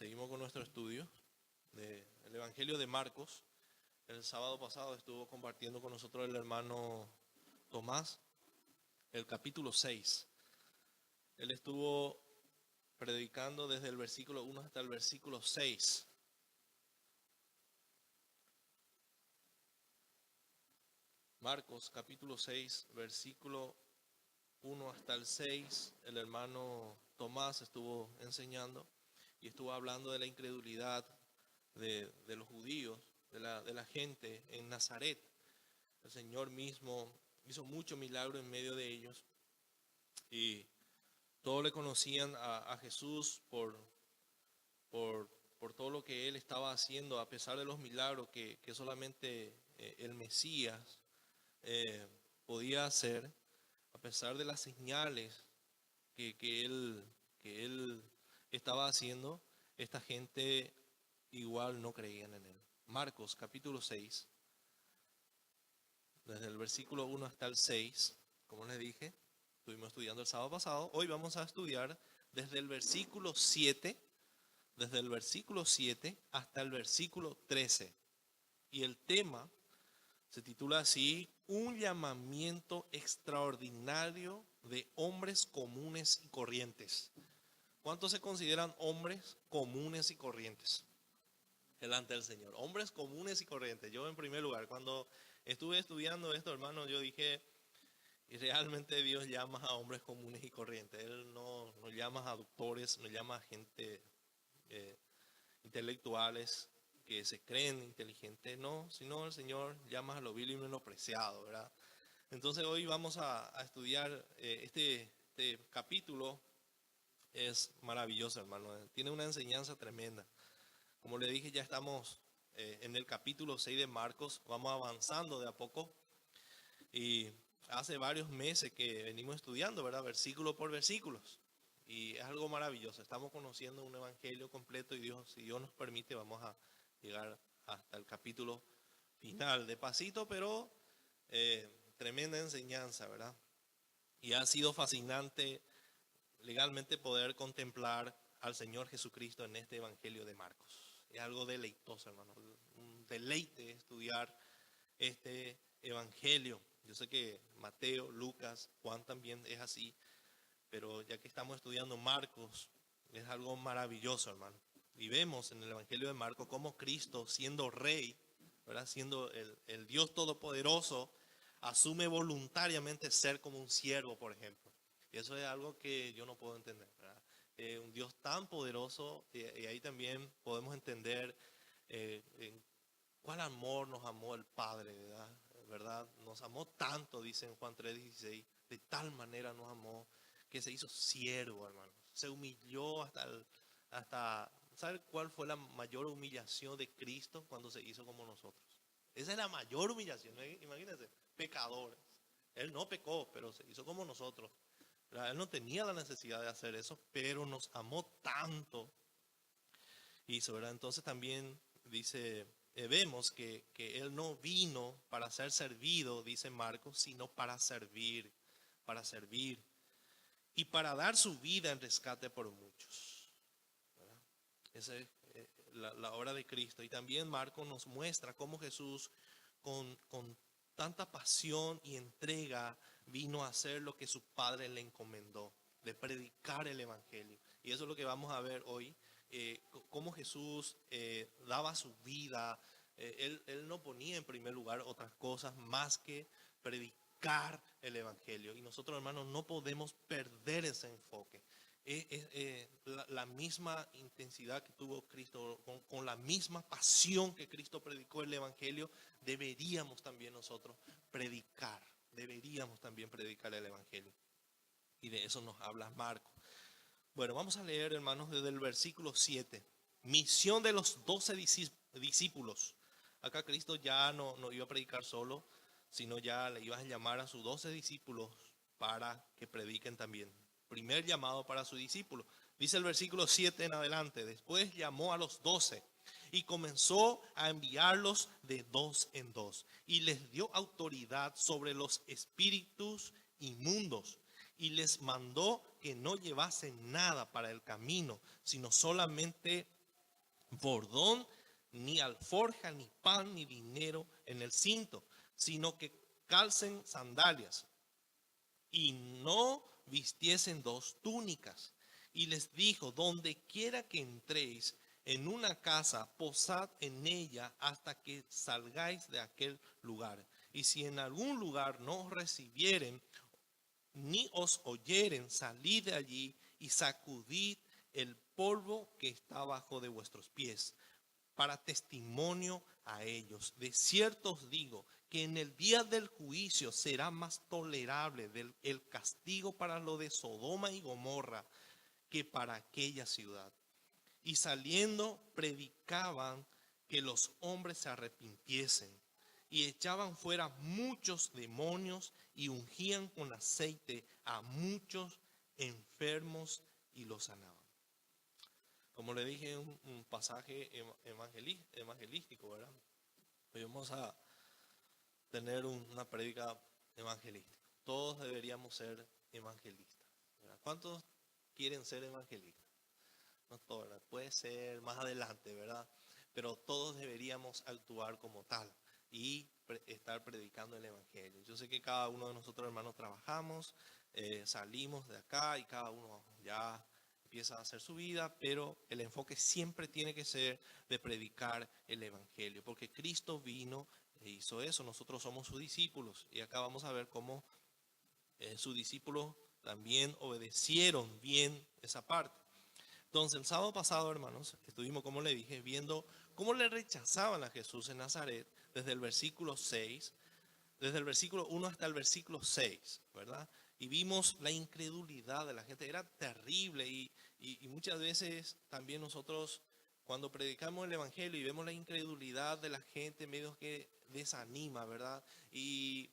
Seguimos con nuestro estudio del Evangelio de Marcos. El sábado pasado estuvo compartiendo con nosotros el hermano Tomás el capítulo 6. Él estuvo predicando desde el versículo 1 hasta el versículo 6. Marcos capítulo 6, versículo 1 hasta el 6, el hermano Tomás estuvo enseñando y estuvo hablando de la incredulidad de los judíos, de la gente en Nazaret. El Señor mismo hizo mucho milagro en medio de ellos y todos le conocían a Jesús por todo lo que Él estaba haciendo, a pesar de los milagros que solamente el Mesías podía hacer, a pesar de las señales que él estaba haciendo. Esta gente igual no creían en Él. Marcos capítulo 6, desde el versículo 1 hasta el 6, como les dije, estuvimos estudiando el sábado pasado. Hoy vamos a estudiar desde el versículo 7, hasta el versículo 13. Y el tema se titula así: un llamamiento extraordinario de hombres comunes y corrientes. ¿Cuántos se consideran hombres comunes y corrientes delante del Señor? Hombres comunes y corrientes. Yo, en primer lugar, cuando estuve estudiando esto, hermano, yo dije, y realmente Dios llama a hombres comunes y corrientes. Él no llama a doctores, no llama a gente intelectuales que se creen inteligentes, no, sino el Señor llama a lo vil y menospreciado, ¿verdad? Entonces hoy vamos a estudiar este capítulo. Es maravilloso, hermano. Tiene una enseñanza tremenda. Como le dije, ya estamos en el capítulo 6 de Marcos. Vamos avanzando de a poco. Y hace varios meses que venimos estudiando, ¿verdad? Versículo por versículos. Y es algo maravilloso. Estamos conociendo un evangelio completo y Dios, si Dios nos permite, vamos a llegar hasta el capítulo final. De pasito, pero tremenda enseñanza, ¿verdad? Y ha sido fascinante legalmente poder contemplar al Señor Jesucristo en este evangelio de Marcos. Es algo deleitoso, hermano. Un deleite estudiar este evangelio. Yo sé que Mateo, Lucas, Juan también es así, pero ya que estamos estudiando Marcos, es algo maravilloso, hermano. Y vemos en el evangelio de Marcos cómo Cristo, siendo rey, ¿verdad? Siendo el Dios todopoderoso, asume voluntariamente ser como un siervo, por ejemplo. Y eso es algo que yo no puedo entender, ¿verdad? Un Dios tan poderoso, y ahí también podemos entender en cuál amor nos amó el Padre, ¿verdad? Nos amó tanto, dice en Juan 3:16, de tal manera nos amó que se hizo siervo, hermano. Se humilló hasta, ¿sabe cuál fue la mayor humillación de Cristo cuando se hizo como nosotros? Esa es la mayor humillación, imagínense, pecadores. Él no pecó, pero se hizo como nosotros. Él no tenía la necesidad de hacer eso, pero nos amó tanto. Hizo, ¿verdad? Entonces también dice, vemos que Él no vino para ser servido, dice Marcos, sino para servir y para dar su vida en rescate por muchos, ¿verdad? Esa es la obra de Cristo. Y también Marcos nos muestra cómo Jesús con tanta pasión y entrega vino a hacer lo que su Padre le encomendó, de predicar el Evangelio. Y eso es lo que vamos a ver hoy, cómo Jesús daba su vida. Él no ponía en primer lugar otras cosas más que predicar el Evangelio. Y nosotros, hermanos, no podemos perder ese enfoque. La misma intensidad que tuvo Cristo, con la misma pasión que Cristo predicó el Evangelio, deberíamos también nosotros predicar. Deberíamos también predicar el Evangelio. Y de eso nos habla Marcos. Bueno, vamos a leer, hermanos, desde el versículo 7. Misión de los 12 discípulos. Acá Cristo ya no iba a predicar solo, sino ya le iba a llamar a sus 12 discípulos para que prediquen también. Primer llamado para sus discípulos. Dice el versículo 7 en adelante. Después llamó a los 12 y comenzó a enviarlos de dos en dos. Y les dio autoridad sobre los espíritus inmundos. Y les mandó que no llevasen nada para el camino, sino solamente bordón, ni alforja, ni pan, ni dinero en el cinto, sino que calcen sandalias y no vistiesen dos túnicas. Y les dijo, donde quiera que entréis en una casa, posad en ella hasta que salgáis de aquel lugar. Y si en algún lugar no os recibieren, ni os oyeren, salid de allí y sacudid el polvo que está bajo de vuestros pies, para testimonio a ellos. De cierto os digo que en el día del juicio será más tolerable el castigo para lo de Sodoma y Gomorra que para aquella ciudad. Y saliendo predicaban que los hombres se arrepintiesen, y echaban fuera muchos demonios y ungían con aceite a muchos enfermos y los sanaban. Como le dije, un pasaje evangelístico, ¿verdad? Hoy vamos a tener una prédica evangelística. Todos deberíamos ser evangelistas, ¿verdad? ¿Cuántos quieren ser evangelistas? No todos, ¿verdad? Puede ser más adelante, ¿verdad? Pero todos deberíamos actuar como tal y estar predicando el evangelio. Yo sé que cada uno de nosotros, hermanos, trabajamos, salimos de acá y cada uno ya empieza a hacer su vida, pero el enfoque siempre tiene que ser de predicar el evangelio, porque Cristo vino e hizo eso. Nosotros somos sus discípulos y acá vamos a ver cómo sus discípulos también obedecieron bien esa parte. Entonces, el sábado pasado, hermanos, estuvimos, como le dije, viendo cómo le rechazaban a Jesús en Nazaret desde el versículo 6, desde el versículo 1 hasta el versículo 6, ¿verdad? Y vimos la incredulidad de la gente, era terrible y muchas veces también nosotros cuando predicamos el evangelio y vemos la incredulidad de la gente, medio que desanima, ¿verdad? Y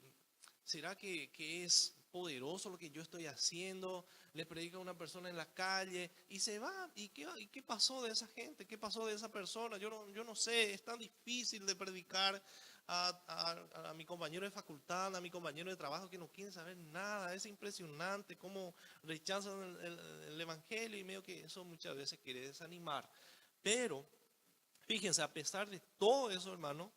¿será que es poderoso lo que yo estoy haciendo? Le predica a una persona en la calle y se va. ¿Y qué pasó de esa gente? ¿Qué pasó de esa persona? Yo no sé, es tan difícil de predicar a mi compañero de facultad, a mi compañero de trabajo que no quieren saber nada. Es impresionante cómo rechazan el evangelio y medio que eso muchas veces quiere desanimar. Pero fíjense, a pesar de todo eso, hermano,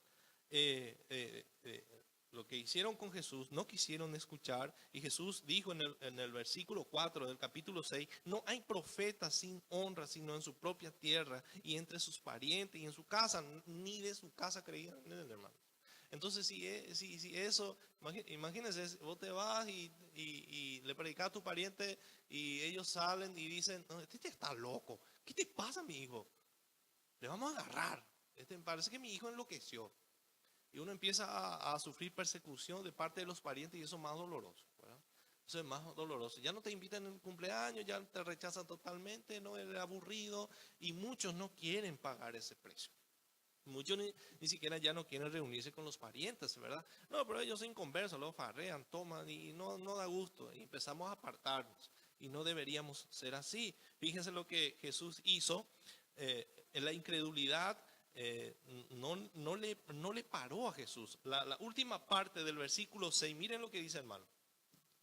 lo que hicieron con Jesús, no quisieron escuchar. Y Jesús dijo en el versículo 4 del capítulo 6, no hay profeta sin honra, sino en su propia tierra y entre sus parientes y en su casa, ni de su casa creían en él, hermano. Entonces, si eso, imagínense, vos te vas y le predicas a tu pariente y ellos salen y dicen, no, este está loco, ¿qué te pasa, mi hijo? Le vamos a agarrar. Parece que mi hijo enloqueció. Y uno empieza a sufrir persecución de parte de los parientes y eso es más doloroso, ¿verdad? Eso es más doloroso. Ya no te invitan en el cumpleaños, ya te rechazan totalmente, no es aburrido y muchos no quieren pagar ese precio. Muchos ni siquiera ya no quieren reunirse con los parientes, ¿verdad? No, pero ellos son inconversos, luego farrean, toman y no da gusto. Y empezamos a apartarnos y no deberíamos ser así. Fíjense lo que Jesús hizo en la incredulidad. No le paró a Jesús. La última parte del versículo 6, miren lo que dice, hermano.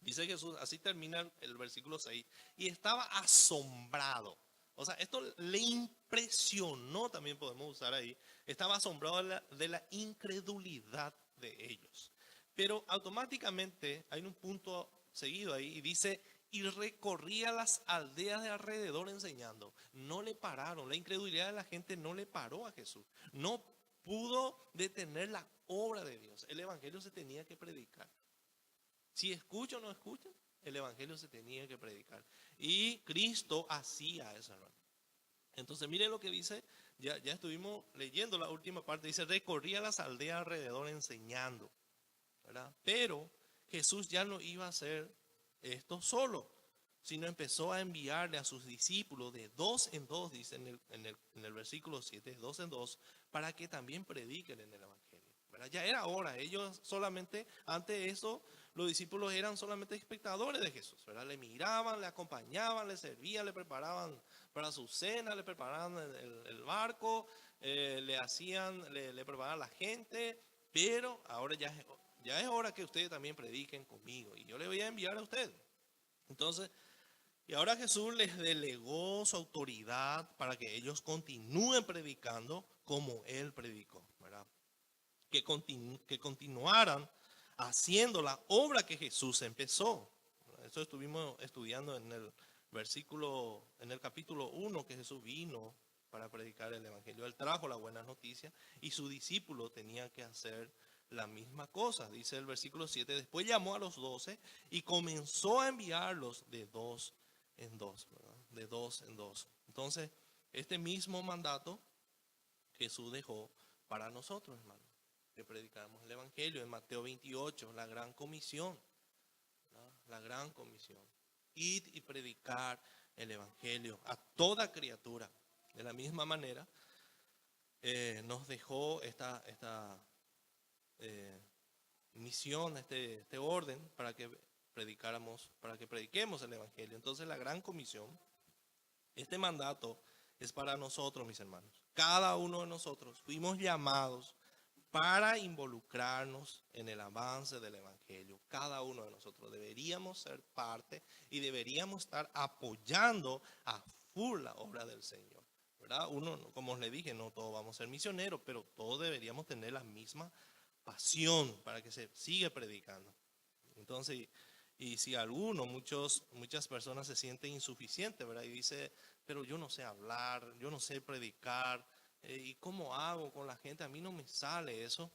Dice Jesús, así termina el versículo 6, y estaba asombrado. O sea, esto le impresionó, también podemos usar ahí. Estaba asombrado de la incredulidad de ellos. Pero automáticamente hay un punto seguido ahí y dice, y recorría las aldeas de alrededor enseñando. No le pararon, la incredulidad de la gente no le paró a Jesús. No pudo detener la obra de Dios. El evangelio se tenía que predicar. Si escucha o no escucha, el evangelio se tenía que predicar. Y Cristo hacía eso, hermano. Entonces, miren lo que dice, ya estuvimos leyendo la última parte, dice, recorría las aldeas alrededor enseñando, ¿verdad? Pero Jesús ya no iba a hacer esto solo, sino empezó a enviarle a sus discípulos de dos en dos, dice en el versículo 7, de dos en dos, para que también prediquen en el evangelio, ¿verdad? Ya era hora, ellos solamente, antes de eso, los discípulos eran solamente espectadores de Jesús, ¿verdad? Le miraban, le acompañaban, le servían, le preparaban para su cena, le preparaban el barco, le preparaban a la gente, pero ahora ya es hora que ustedes también prediquen conmigo y yo le voy a enviar a ustedes. Entonces, Y ahora Jesús les delegó su autoridad para que ellos continúen predicando como Él predicó, ¿verdad? Que continuaran haciendo la obra que Jesús empezó. Eso estuvimos estudiando en el versículo, en el capítulo 1, que Jesús vino para predicar el Evangelio. Él trajo la buena noticia y su discípulo tenía que hacer la misma cosa. Dice el versículo 7, después llamó a los 12 y comenzó a enviarlos de dos en dos, ¿verdad? De dos en dos. Entonces, este mismo mandato Jesús dejó para nosotros, hermanos, que predicamos el Evangelio en Mateo 28, la gran comisión, ¿no? La gran comisión. Id y predicar el Evangelio a toda criatura. De la misma manera, nos dejó esta misión, este orden para que para que prediquemos el Evangelio. Entonces la gran comisión, este mandato es para nosotros, mis hermanos. Cada uno de nosotros fuimos llamados para involucrarnos en el avance del Evangelio. Cada uno de nosotros deberíamos ser parte y deberíamos estar apoyando a full la obra del Señor, ¿verdad? Uno, como les dije, no todos vamos a ser misioneros, pero todos deberíamos tener la misma pasión para que se siga predicando. Entonces, y si muchas personas se sienten insuficientes, ¿verdad? Y dice, pero yo no sé hablar, yo no sé predicar, ¿y cómo hago con la gente? A mí no me sale eso.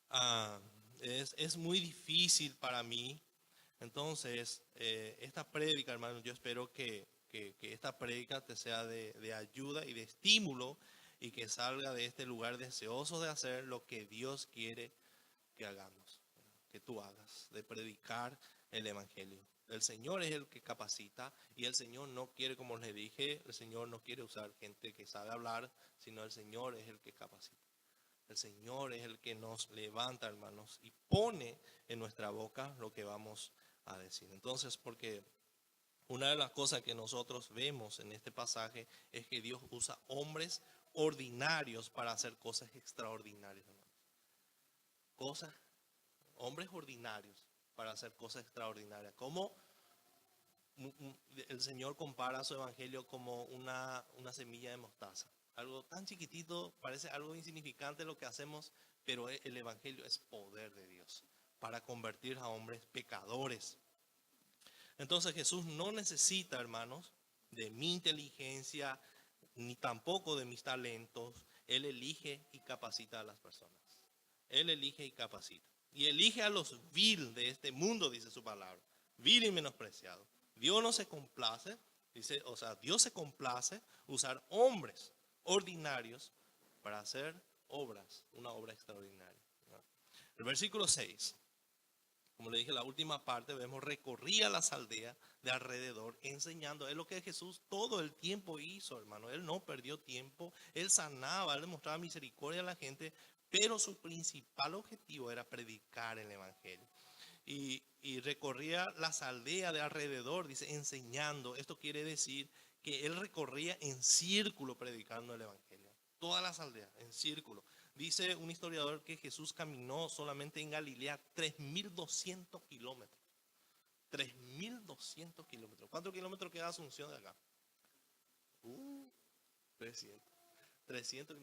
Ah, es muy difícil para mí. Entonces, esta prédica, hermano, yo espero que esta prédica te sea de ayuda y de estímulo y que salga de este lugar deseoso de hacer lo que Dios quiere que hagamos, que tú hagas, de predicar el Evangelio. El Señor es el que capacita y el Señor no quiere, como les dije, el Señor no quiere usar gente que sabe hablar, sino el Señor es el que capacita. El Señor es el que nos levanta, hermanos, y pone en nuestra boca lo que vamos a decir. Entonces, porque una de las cosas que nosotros vemos en este pasaje es que Dios usa hombres ordinarios para hacer cosas extraordinarias, hermanos. Cosas, hombres ordinarios para hacer cosas extraordinarias. Como el Señor compara su evangelio como una semilla de mostaza. Algo tan chiquitito, parece algo insignificante lo que hacemos, pero el evangelio es poder de Dios para convertir a hombres pecadores. Entonces Jesús no necesita, hermanos, de mi inteligencia, ni tampoco de mis talentos. Él elige y capacita a las personas. Él elige y capacita. Y elige a los vil de este mundo, dice su palabra. Vil y menospreciado. Dios no se complace, dice, o sea, Dios se complace usar hombres ordinarios para hacer obras, una obra extraordinaria, ¿no? El versículo 6, como le dije, la última parte, vemos, recorría las aldeas de alrededor enseñando. Es lo que Jesús todo el tiempo hizo, hermano. Él no perdió tiempo, él sanaba, él demostraba misericordia a la gente, pero su principal objetivo era predicar el evangelio. Y recorría las aldeas de alrededor, dice, enseñando. Esto quiere decir que él recorría en círculo predicando el evangelio. Todas las aldeas, en círculo. Dice un historiador que Jesús caminó solamente en Galilea 3.200 kilómetros. 3.200 kilómetros. ¿Cuántos kilómetros queda Asunción de acá? 300. 300,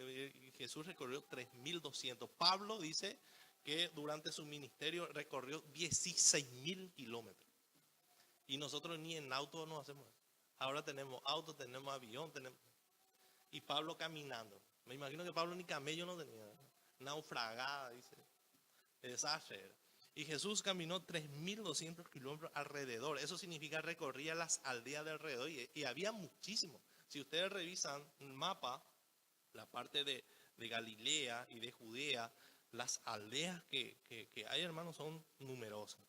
Jesús recorrió 3.200. Pablo dice que durante su ministerio recorrió 16.000 kilómetros. Y nosotros ni en auto no hacemos eso. Ahora tenemos auto, tenemos avión, tenemos... Y Pablo caminando. Me imagino que Pablo ni camello no tenía. Naufragada, dice. Desastre. Y Jesús caminó 3.200 kilómetros alrededor. Eso significa recorría las aldeas de alrededor. Y había muchísimo. Si ustedes revisan el mapa, la parte de Galilea y de Judea, las aldeas que hay, hermanos, son numerosas.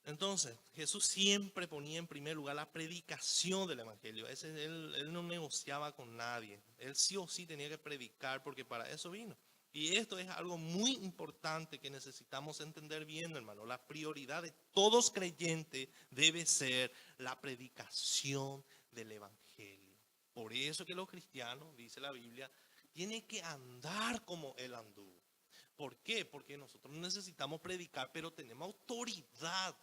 Entonces, Jesús siempre ponía en primer lugar la predicación del evangelio. Él no negociaba con nadie. Él sí o sí tenía que predicar porque para eso vino. Y esto es algo muy importante que necesitamos entender bien, hermano. La prioridad de todos creyentes debe ser la predicación del evangelio. Por eso que los cristianos, dice la Biblia, tienen que andar como Él anduvo. ¿Por qué? Porque nosotros necesitamos predicar, pero tenemos autoridad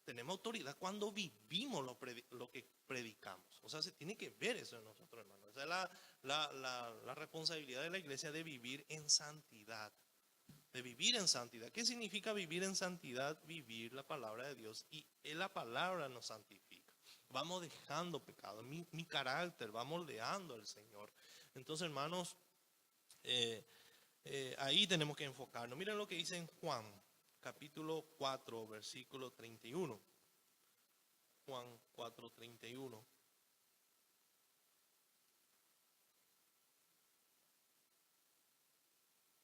tenemos autoridad cuando vivimos lo que predicamos. O sea, se tiene que ver eso en nosotros, hermanos. Esa es la responsabilidad de la iglesia, de vivir en santidad. De vivir en santidad. ¿Qué significa vivir en santidad? Vivir la palabra de Dios, y la palabra nos santifica. Vamos dejando pecado. Mi carácter va moldeando al Señor. Entonces, hermanos, ahí tenemos que enfocarnos. Miren lo que dice en Juan, capítulo 4, versículo 31. Juan 4, 31.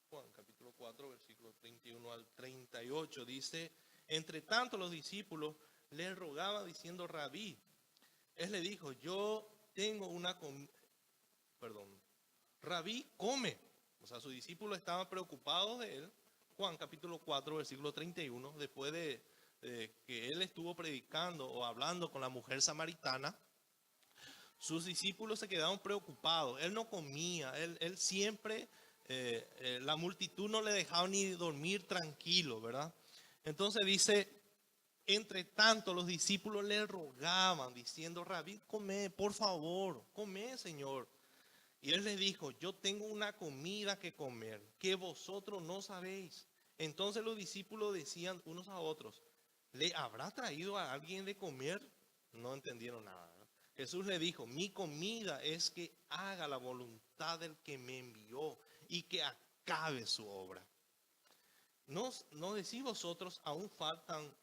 Juan capítulo 4, versículo 31 al 38 dice: entre tanto los discípulos le rogaban diciendo: Rabí. Él le dijo: yo tengo Rabí, come. O sea, sus discípulos estaban preocupados de él. Juan capítulo 4, versículo 31, después de que él estuvo predicando o hablando con la mujer samaritana, sus discípulos se quedaron preocupados. Él no comía, él siempre, la multitud no le dejaba ni dormir tranquilo, ¿verdad? Entonces dice: entre tanto los discípulos le rogaban diciendo: Rabí, come, por favor, come, Señor. Y él les dijo: yo tengo una comida que comer que vosotros no sabéis. Entonces los discípulos decían unos a otros: ¿le habrá traído a alguien de comer? No entendieron nada, ¿verdad? Jesús le dijo: mi comida es que haga la voluntad del que me envió y que acabe su obra. ¿No decís vosotros: aún faltan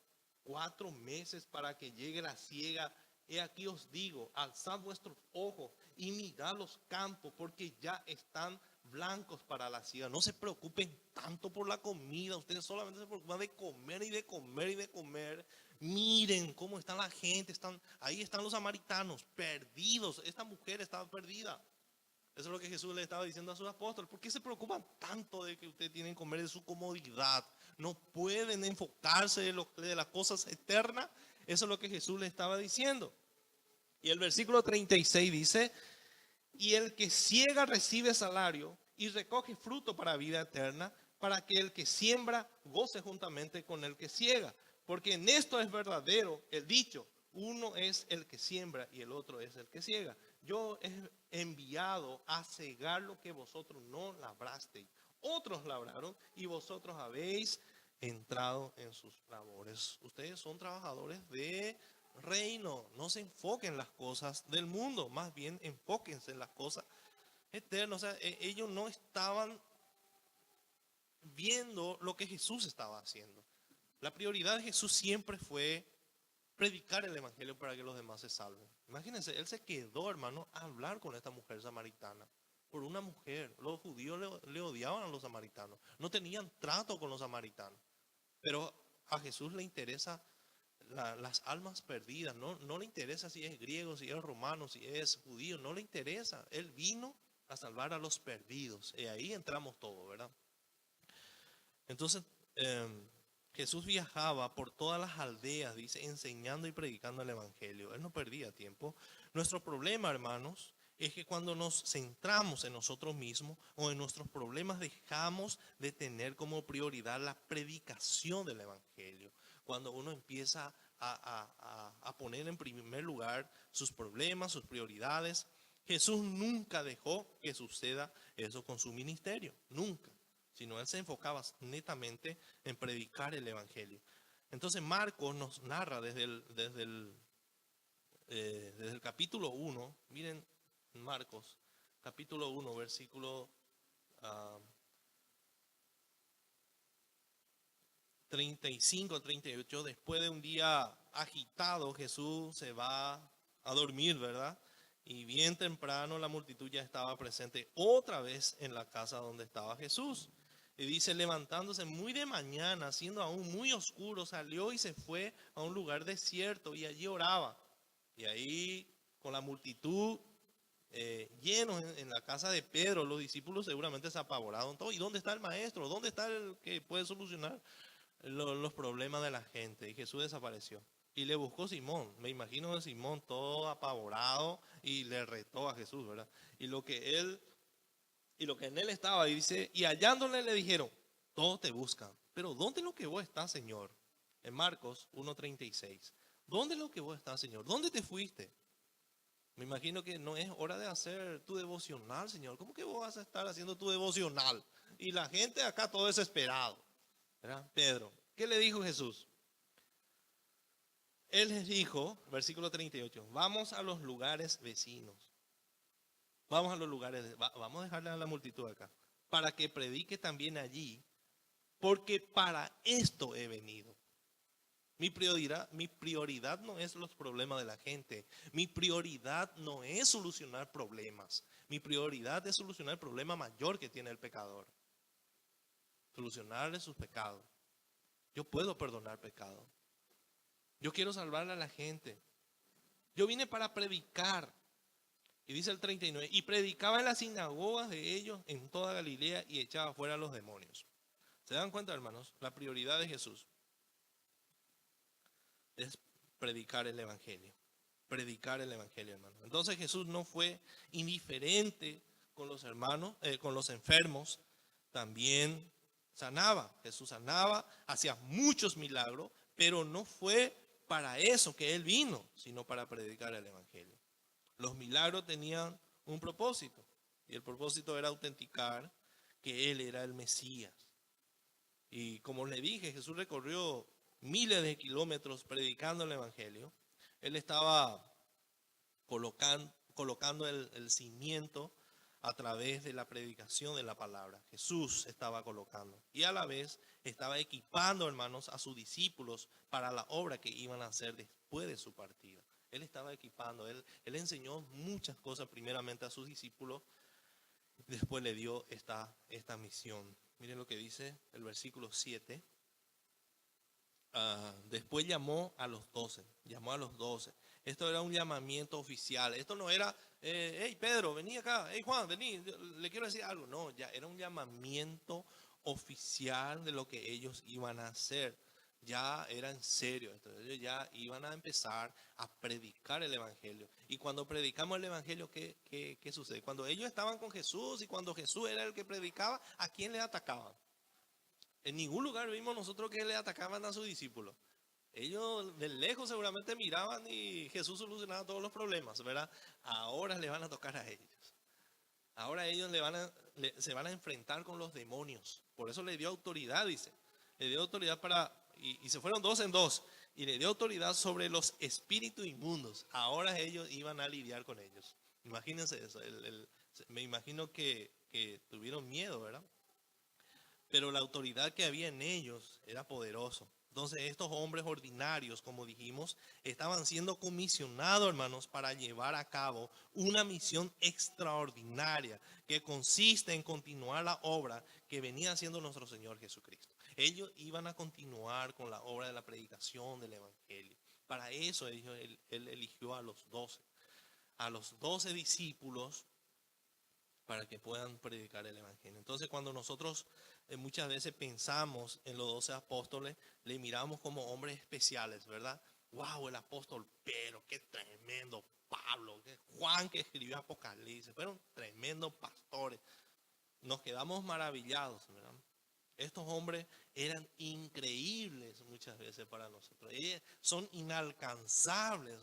4 meses para que llegue la siega? He aquí os digo: alzad vuestros ojos y mirad los campos, porque ya están blancos para la siega. No se preocupen tanto por la comida, ustedes solamente se preocupan de comer y de comer y de comer. Miren cómo está la gente, ahí están los samaritanos perdidos. Esta mujer estaba perdida. Eso es lo que Jesús le estaba diciendo a sus apóstoles. ¿Por qué se preocupan tanto de que ustedes tienen que comer de su comodidad? No pueden enfocarse de las cosas eternas. Eso es lo que Jesús le estaba diciendo. Y el versículo 36 dice: y el que siega recibe salario y recoge fruto para vida eterna, para que el que siembra goce juntamente con el que siega. Porque en esto es verdadero el dicho: uno es el que siembra y el otro es el que siega. Yo he enviado a cegar lo que vosotros no labrasteis. Otros labraron y vosotros habéis entrado en sus labores. Ustedes son trabajadores de reino. No se enfoquen en las cosas del mundo, más bien enfóquense en las cosas eternas. O sea, ellos no estaban viendo lo que Jesús estaba haciendo. La prioridad de Jesús siempre fue predicar el evangelio para que los demás se salven. Imagínense, él se quedó, hermano, a hablar con esta mujer samaritana. Por una mujer. Los judíos le odiaban a los samaritanos. No tenían trato con los samaritanos. Pero a Jesús le interesa las almas perdidas. No le interesa si es griego, si es romano, si es judío. No le interesa. Él vino a salvar a los perdidos. Y ahí entramos todos, ¿verdad? Entonces, Jesús viajaba por todas las aldeas, dice, enseñando y predicando el evangelio. Él no perdía tiempo. Nuestro problema, hermanos, es que cuando nos centramos en nosotros mismos o en nuestros problemas, dejamos de tener como prioridad la predicación del evangelio. Cuando uno empieza a poner en primer lugar sus problemas, sus prioridades. Jesús nunca dejó que suceda eso con su ministerio, nunca. Sino él se enfocaba netamente en predicar el evangelio. Entonces Marcos nos narra desde el capítulo 1, miren Marcos, capítulo 1, versículo 35 al 38, después de un día agitado, Jesús se va a dormir, ¿verdad? Y bien temprano la multitud ya estaba presente otra vez en la casa donde estaba Jesús. Y dice: levantándose muy de mañana, siendo aún muy oscuro, salió y se fue a un lugar desierto y allí oraba. Y ahí, con la multitud llenos en la casa de Pedro, los discípulos seguramente se apavoraron todo. ¿Y dónde está el maestro? ¿Dónde está el que puede solucionar los problemas de la gente? Y Jesús desapareció. Y le buscó Simón. Me imagino a Simón todo apavorado y le retó a Jesús, ¿verdad? Y lo que en él estaba, y dice: y hallándole le dijeron: todos te buscan, pero ¿dónde es lo que vos estás, Señor? en Marcos 1:36. ¿Dónde es lo que vos estás, Señor? ¿Dónde te fuiste? Me imagino que no es hora de hacer tu devocional, Señor. ¿Cómo que vos vas a estar haciendo tu devocional? Y la gente acá todo desesperado, ¿verdad? Pedro, ¿qué le dijo Jesús? Él les dijo, versículo 38, vamos a los lugares vecinos. Vamos a los lugares, vamos a dejarle a la multitud acá, para que predique también allí, porque para esto he venido. Mi prioridad no es los problemas de la gente. Mi prioridad no es solucionar problemas. Mi prioridad es solucionar el problema mayor que tiene el pecador. Solucionarle sus pecados. Yo puedo perdonar pecado. Yo quiero salvarle a la gente. Yo vine para predicar. Y dice el 39, y predicaba en las sinagogas de ellos en toda Galilea y echaba fuera a los demonios. ¿Se dan cuenta, hermanos? La prioridad de Jesús es predicar el evangelio. Predicar el evangelio, hermano. Entonces Jesús no fue indiferente con los hermanos, con los enfermos. También sanaba. Jesús sanaba, hacía muchos milagros, pero no fue para eso que él vino, sino para predicar el evangelio. Los milagros tenían un propósito, y el propósito era autenticar que él era el Mesías. Y como le dije, Jesús recorrió miles de kilómetros predicando el evangelio. Él estaba colocando el cimiento a través de la predicación de la palabra. Jesús estaba colocando y a la vez estaba equipando, hermanos, a sus discípulos para la obra que iban a hacer después de su partida. Él estaba equipando, él enseñó muchas cosas primeramente a sus discípulos, después le dio esta misión. Miren lo que dice el versículo 7. Después llamó a los 12. Esto era un llamamiento oficial. Esto no era, hey Pedro, vení acá, hey Juan, vení, le quiero decir algo. No, ya era un llamamiento oficial de lo que ellos iban a hacer. Ya era en serio. Entonces ellos ya iban a empezar a predicar el evangelio. Y cuando predicamos el evangelio, ¿qué sucede? Cuando ellos estaban con Jesús y cuando Jesús era el que predicaba, ¿a quién le atacaban? En ningún lugar vimos nosotros que le atacaban a sus discípulos. Ellos de lejos seguramente miraban y Jesús solucionaba todos los problemas, ¿verdad? Ahora le van a tocar a ellos. Ahora ellos se van a enfrentar con los demonios. Por eso le dio autoridad, dice. Le dio autoridad y se fueron 2 en 2. Y le dio autoridad sobre los espíritus inmundos. Ahora ellos iban a lidiar con ellos. Imagínense eso. Me imagino que tuvieron miedo, ¿verdad? Pero la autoridad que había en ellos era poderoso. Entonces estos hombres ordinarios, como dijimos, estaban siendo comisionados, hermanos, para llevar a cabo una misión extraordinaria que consiste en continuar la obra que venía haciendo nuestro Señor Jesucristo. Ellos iban a continuar con la obra de la predicación del evangelio. Para eso Él eligió a los 12 discípulos para que puedan predicar el evangelio. Entonces cuando nosotros muchas veces pensamos en los 12 apóstoles, le miramos como hombres especiales, ¿verdad? Wow, el apóstol Pedro, qué tremendo Pablo, Juan que escribió Apocalipsis, fueron tremendos pastores. Nos quedamos maravillados, ¿verdad? Estos hombres eran increíbles muchas veces para nosotros. Ellos son inalcanzables,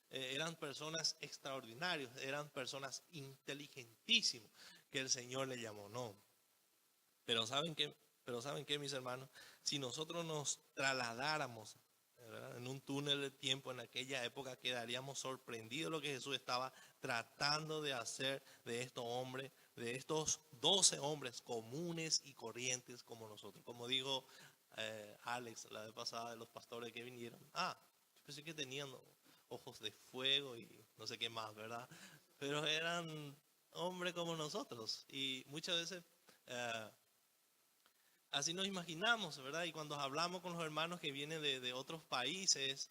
eran personas extraordinarias, eran personas inteligentísimas que el Señor le llamó, no. Pero ¿saben qué, mis hermanos? Si nosotros nos trasladáramos, ¿verdad?, en un túnel de tiempo en aquella época, quedaríamos sorprendidos de lo que Jesús estaba tratando de hacer de estos hombres, de estos 12 hombres comunes y corrientes como nosotros. Como dijo Alex la vez pasada de los pastores que vinieron. Yo pensé que tenían ojos de fuego y no sé qué más, ¿verdad? Pero eran hombres como nosotros. Y muchas veces así nos imaginamos, ¿verdad? Y cuando hablamos con los hermanos que vienen de otros países,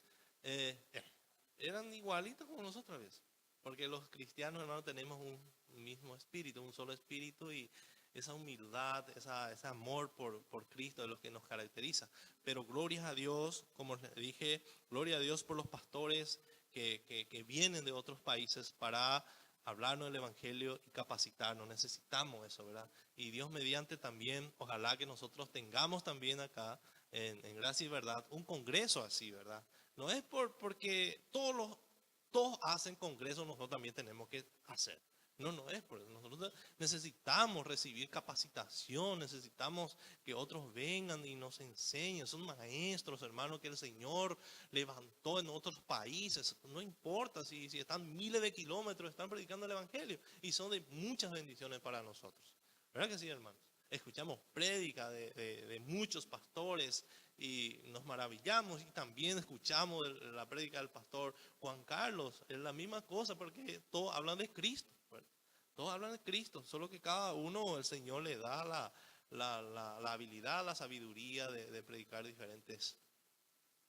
eran igualitos como nosotros a veces. Porque los cristianos, hermanos, tenemos un mismo espíritu, un solo espíritu, y esa humildad, ese amor por Cristo es lo que nos caracteriza. Pero gloria a Dios, como les dije, gloria a Dios por los pastores que vienen de otros países para hablarnos del evangelio y capacitarnos. Necesitamos eso, ¿verdad? Y Dios mediante también, ojalá que nosotros tengamos también acá en Gracia y Verdad, un congreso así, ¿verdad? No es porque todos hacen congresos, nosotros también tenemos que hacer. No, no es por eso. Nosotros necesitamos recibir capacitación, necesitamos que otros vengan y nos enseñen. Son maestros, hermanos, que el Señor levantó en otros países. No importa si están miles de kilómetros, están predicando el Evangelio y son de muchas bendiciones para nosotros. ¿Verdad que sí, hermanos? Escuchamos prédica de muchos pastores y nos maravillamos, y también escuchamos la prédica del pastor Juan Carlos. Es la misma cosa, porque todos hablan de Cristo, ¿verdad? Todos hablan de Cristo, solo que cada uno el Señor le da la habilidad, la sabiduría de predicar diferentes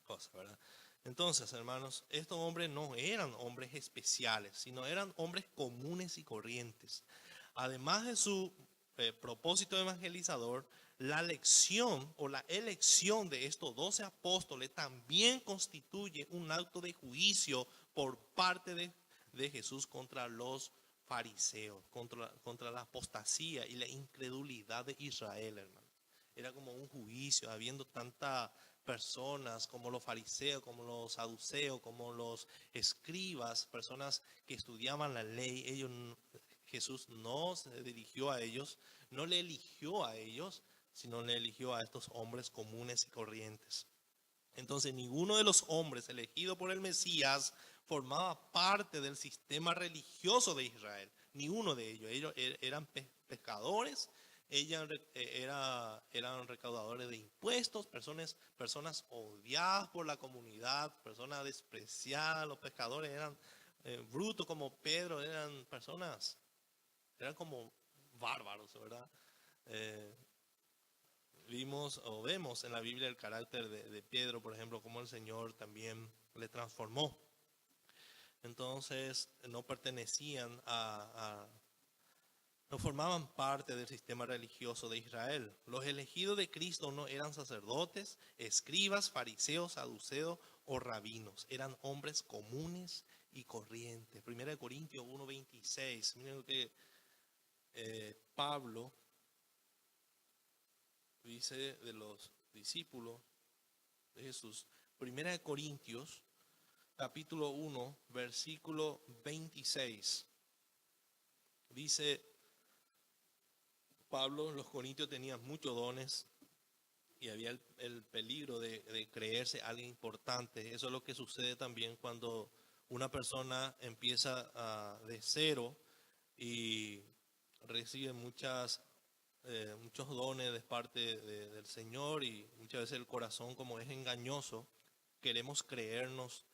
cosas, ¿verdad? Entonces, hermanos, estos hombres no eran hombres especiales, sino eran hombres comunes y corrientes. Además de su propósito evangelizador, la lección o la elección de estos 12 apóstoles también constituye un acto de juicio por parte de Jesús contra los fariseos, contra la apostasía y la incredulidad de Israel, hermano. Era como un juicio, habiendo tantas personas como los fariseos, como los saduceos, como los escribas, personas que estudiaban la ley. Jesús no se dirigió a ellos, no le eligió a ellos, sino le eligió a estos hombres comunes y corrientes. Entonces ninguno de los hombres elegidos por el Mesías formaba parte del sistema religioso de Israel, ni uno de ellos. Ellos eran pescadores, eran recaudadores de impuestos, personas odiadas por la comunidad, personas despreciadas. Los pescadores eran brutos como Pedro, eran como bárbaros, ¿verdad? Eh, vemos en la Biblia el carácter de Pedro, por ejemplo, cómo el Señor también le transformó. Entonces no pertenecían no formaban parte del sistema religioso de Israel. Los elegidos de Cristo no eran sacerdotes, escribas, fariseos, saduceos o rabinos. Eran hombres comunes y corrientes. 1 Corintios 1:26. Miren lo que Pablo dice de los discípulos de Jesús. 1 Corintios capítulo 1, versículo 26. Dice Pablo: los corintios tenían muchos dones y había el peligro de creerse alguien importante. Eso es lo que sucede también cuando una persona empieza de cero y recibe muchos dones de parte del Señor, y muchas veces el corazón, como es engañoso, queremos creernos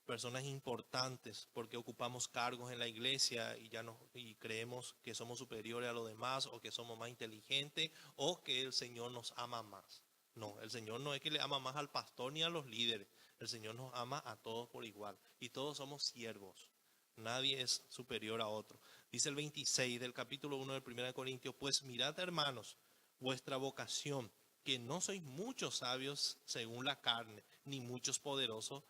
personas importantes porque ocupamos cargos en la iglesia y creemos que somos superiores a los demás, o que somos más inteligentes, o que el Señor nos ama más. No, el Señor no es que le ama más al pastor ni a los líderes. El Señor nos ama a todos por igual y todos somos siervos. Nadie es superior a otro. Dice el 26 del capítulo 1 del 1 Corintios: pues mirad, hermanos, vuestra vocación, que no sois muchos sabios según la carne, ni muchos poderosos,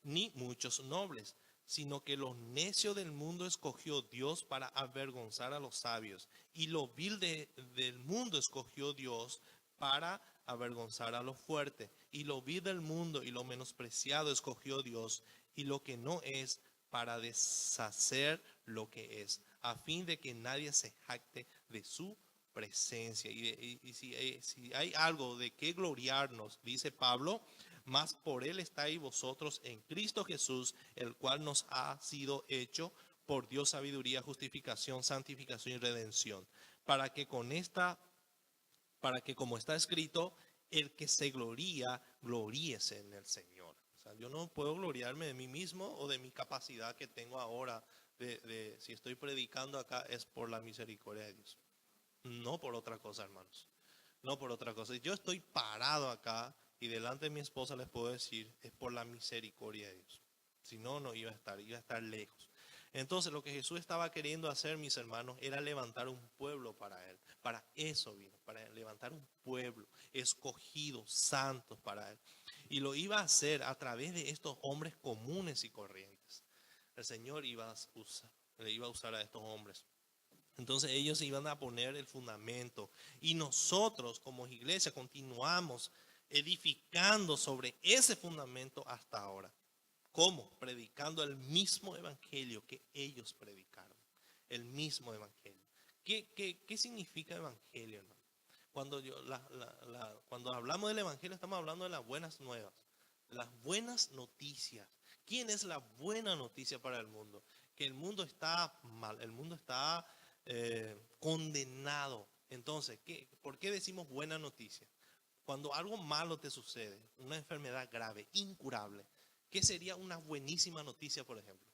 ni muchos nobles, sino que los necios del mundo escogió Dios para avergonzar a los sabios, y lo vil del mundo escogió Dios para avergonzar a los fuertes, y lo vil del mundo y lo menospreciado escogió Dios, y lo que no es, para deshacer lo que es, a fin de que nadie se jacte de su presencia. Y si hay algo de qué gloriarnos, dice Pablo, mas por él estáis vosotros en Cristo Jesús, el cual nos ha sido hecho por Dios sabiduría, justificación, santificación y redención, para que como está escrito, el que se gloría, gloríese en el Señor. O sea, yo no puedo gloriarme de mí mismo o de mi capacidad que tengo ahora si estoy predicando acá, es por la misericordia de Dios. No por otra cosa, hermanos. No por otra cosa. Yo estoy parado acá y delante de mi esposa les puedo decir, es por la misericordia de Dios. Si no, no iba a estar lejos. Entonces lo que Jesús estaba queriendo hacer, mis hermanos, era levantar un pueblo para Él. Para eso vino, para levantar un pueblo escogido, santos para Él. Y lo iba a hacer a través de estos hombres comunes y corrientes. El Señor le iba a usar a estos hombres. Entonces ellos iban a poner el fundamento, y nosotros como iglesia continuamos edificando sobre ese fundamento hasta ahora. ¿Cómo? Predicando el mismo evangelio que ellos predicaron. El mismo evangelio. ¿Qué significa evangelio, hermano? Cuando hablamos del evangelio estamos hablando de las buenas nuevas, las buenas noticias. ¿Quién es la buena noticia para el mundo? Que el mundo está mal, el mundo está condenado. Entonces, ¿por qué decimos buena noticia? Cuando algo malo te sucede, una enfermedad grave, incurable, ¿qué sería una buenísima noticia, por ejemplo?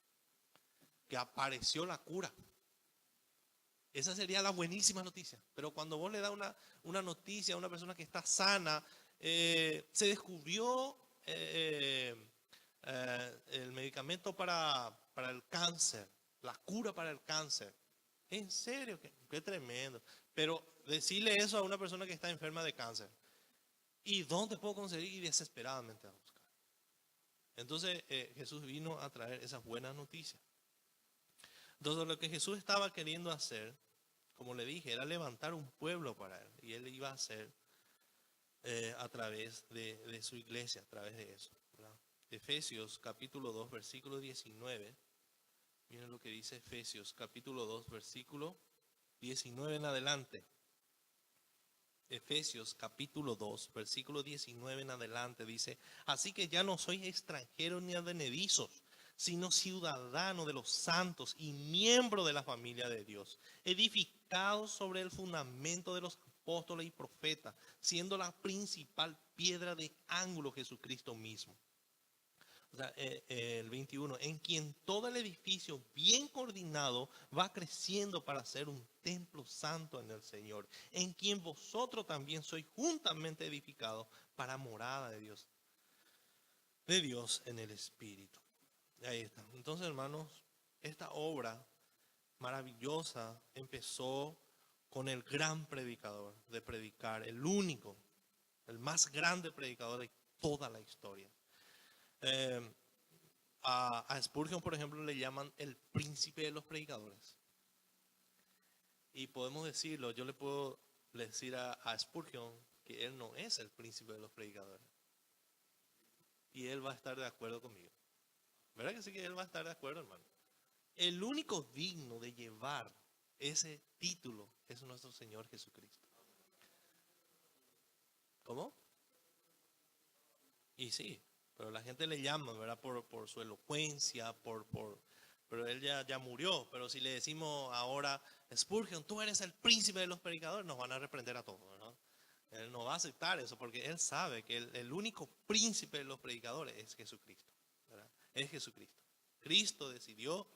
Que apareció la cura. Esa sería la buenísima noticia. Pero cuando vos le das una noticia a una persona que está sana, se descubrió el medicamento para el cáncer, la cura para el cáncer. En serio, qué tremendo. Pero decirle eso a una persona que está enferma de cáncer. ¿Y dónde puedo conseguir? Y desesperadamente a buscar. Entonces Jesús vino a traer esas buenas noticias. Entonces lo que Jesús estaba queriendo hacer, como le dije, era levantar un pueblo para él. Y él iba a hacer a través de su iglesia, a través de eso, ¿verdad? Efesios capítulo 2, versículo 19. Miren lo que dice Efesios capítulo 2, versículo 19 en adelante. Efesios capítulo 2, versículo 19 en adelante dice: así que ya no sois extranjeros ni advenedizos, sino ciudadanos de los santos y miembros de la familia de Dios, edificados sobre el fundamento de los apóstoles y profetas, siendo la principal piedra de ángulo Jesucristo mismo. O sea, el 21, en quien todo el edificio bien coordinado va creciendo para ser un templo santo en el Señor, en quien vosotros también sois juntamente edificados para morada de Dios en el Espíritu. Ahí está. Entonces, hermanos, esta obra maravillosa empezó con el gran predicador de predicar, el único, el más grande predicador de toda la historia. A Spurgeon, por ejemplo, le llaman el príncipe de los predicadores. Y podemos decirlo, yo le puedo decir a Spurgeon que él no es el príncipe de los predicadores. Y él va a estar de acuerdo conmigo. ¿Verdad que sí que él va a estar de acuerdo, hermano? El único digno de llevar ese título es nuestro Señor Jesucristo. ¿Cómo? Y sí, pero la gente le llama, ¿verdad? Por su elocuencia, pero él ya murió. Pero si le decimos ahora, Spurgeon, tú eres el príncipe de los predicadores, nos van a reprender a todos, ¿no? Él no va a aceptar eso porque él sabe que el único príncipe de los predicadores es Jesucristo, ¿verdad? Es Jesucristo. Cristo decidió.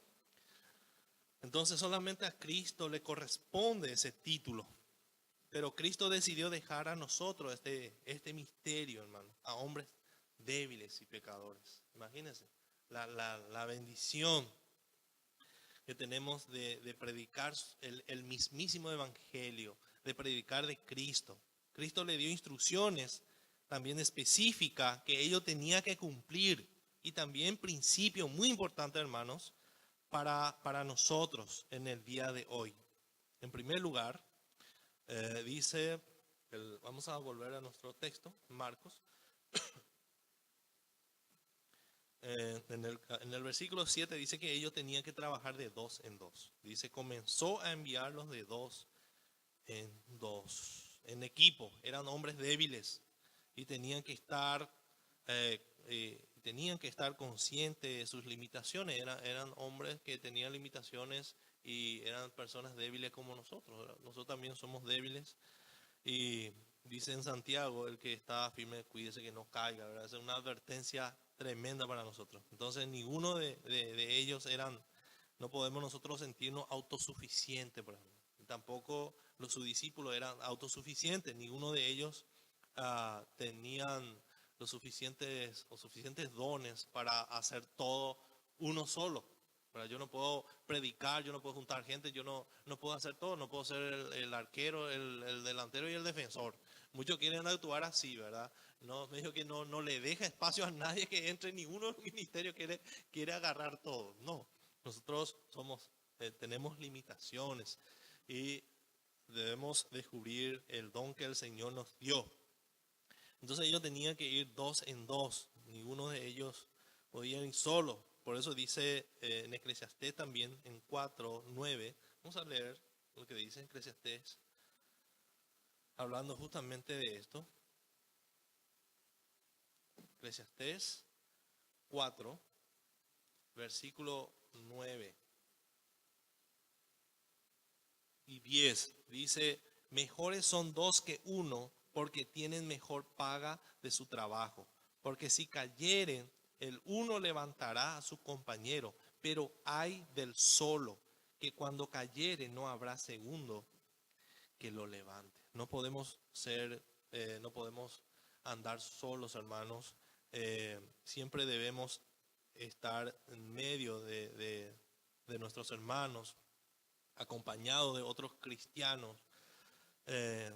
Entonces solamente a Cristo le corresponde ese título. Pero Cristo decidió dejar a nosotros este misterio, hermano, a hombres débiles y pecadores. Imagínense la bendición que tenemos de predicar el mismísimo evangelio, de predicar de Cristo. Cristo le dio instrucciones también específicas que ellos tenían que cumplir, y también principios muy importantes, hermanos, para nosotros en el día de hoy. En primer lugar, dice, vamos a volver a nuestro texto, Marcos. En el versículo 7 dice que ellos tenían que trabajar de dos en dos. Dice, comenzó a enviarlos de dos en dos, en equipo. Eran hombres débiles y tenían que estar conscientes de sus limitaciones. Eran hombres que tenían limitaciones y eran personas débiles como nosotros. Nosotros también somos débiles. Y dice en Santiago, el que está firme, cuídese que no caiga, ¿verdad? Es una advertencia tremenda para nosotros. Entonces ninguno de ellos no podemos nosotros sentirnos autosuficientes, por ejemplo. Tampoco sus discípulos eran autosuficientes. Ninguno de ellos tenían los suficientes dones para hacer todo uno solo. Pero yo no puedo predicar, yo no puedo juntar gente, yo no puedo hacer todo, no puedo ser el arquero, el delantero y el defensor. Muchos quieren actuar así, ¿verdad? No, me dijo que no le deja espacio a nadie que entre, ninguno del ministerio quiere agarrar todo. No, nosotros tenemos limitaciones y debemos descubrir el don que el Señor nos dio. Entonces ellos tenían que ir dos en dos, ninguno de ellos podía ir solo. Por eso dice en Eclesiastés también, en 4:9, vamos a leer lo que dice Eclesiastés, hablando justamente de esto. Eclesiastés 4, versículo 9 y 10, dice, mejores son dos que uno, porque tienen mejor paga de su trabajo. Porque si cayeren, el uno levantará a su compañero, pero hay del solo, que cuando cayere no habrá segundo que lo levante. No podemos no podemos andar solos, hermanos. Siempre debemos estar en medio de nuestros hermanos, acompañados de otros cristianos. Eh,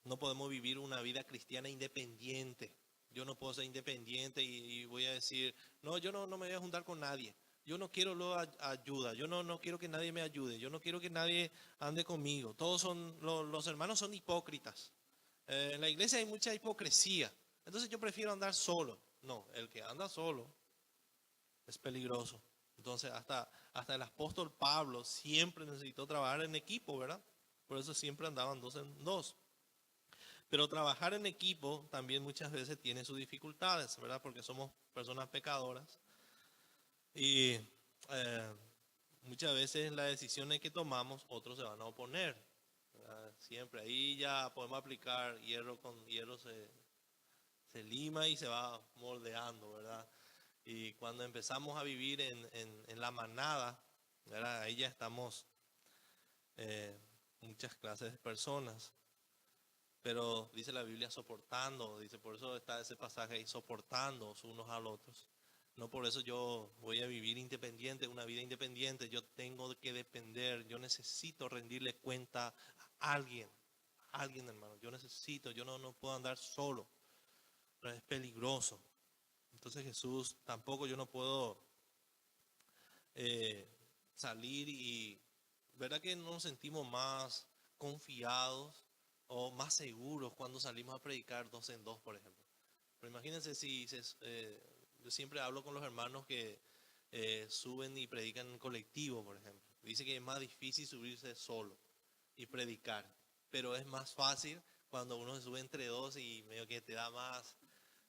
no podemos vivir una vida cristiana independiente. Yo no puedo ser independiente y voy a decir, no, yo no me voy a juntar con nadie. Yo no quiero ayuda, yo no quiero que nadie me ayude, yo no quiero que nadie ande conmigo. Todos los hermanos son hipócritas. En la iglesia hay mucha hipocresía. Entonces yo prefiero andar solo. No, el que anda solo es peligroso. Entonces hasta el apóstol Pablo siempre necesitó trabajar en equipo, ¿verdad? Por eso siempre andaban dos en dos. Pero trabajar en equipo también muchas veces tiene sus dificultades, ¿verdad? Porque somos personas pecadoras y muchas veces las decisiones que tomamos otros se van a oponer, ¿verdad? Siempre ahí ya podemos aplicar hierro con hierro, se lima y se va moldeando, ¿verdad? Y cuando empezamos a vivir en la manada, ¿verdad? Ahí ya estamos muchas clases de personas. Pero dice la Biblia soportando, dice, por eso está ese pasaje ahí, soportando unos a los otros. No por eso yo voy a vivir independiente, una vida independiente. Yo tengo que depender, yo necesito rendirle cuenta a alguien, hermano. Yo necesito, yo no puedo andar solo, es peligroso. Entonces Jesús, tampoco yo no puedo eh, salir y, ¿verdad que no nos sentimos más confiados o más seguros cuando salimos a predicar dos en dos, por ejemplo? Pero imagínense yo siempre hablo con los hermanos que suben y predican en colectivo, por ejemplo. Dice que es más difícil subirse solo y predicar, pero es más fácil cuando uno se sube entre dos y medio que te da más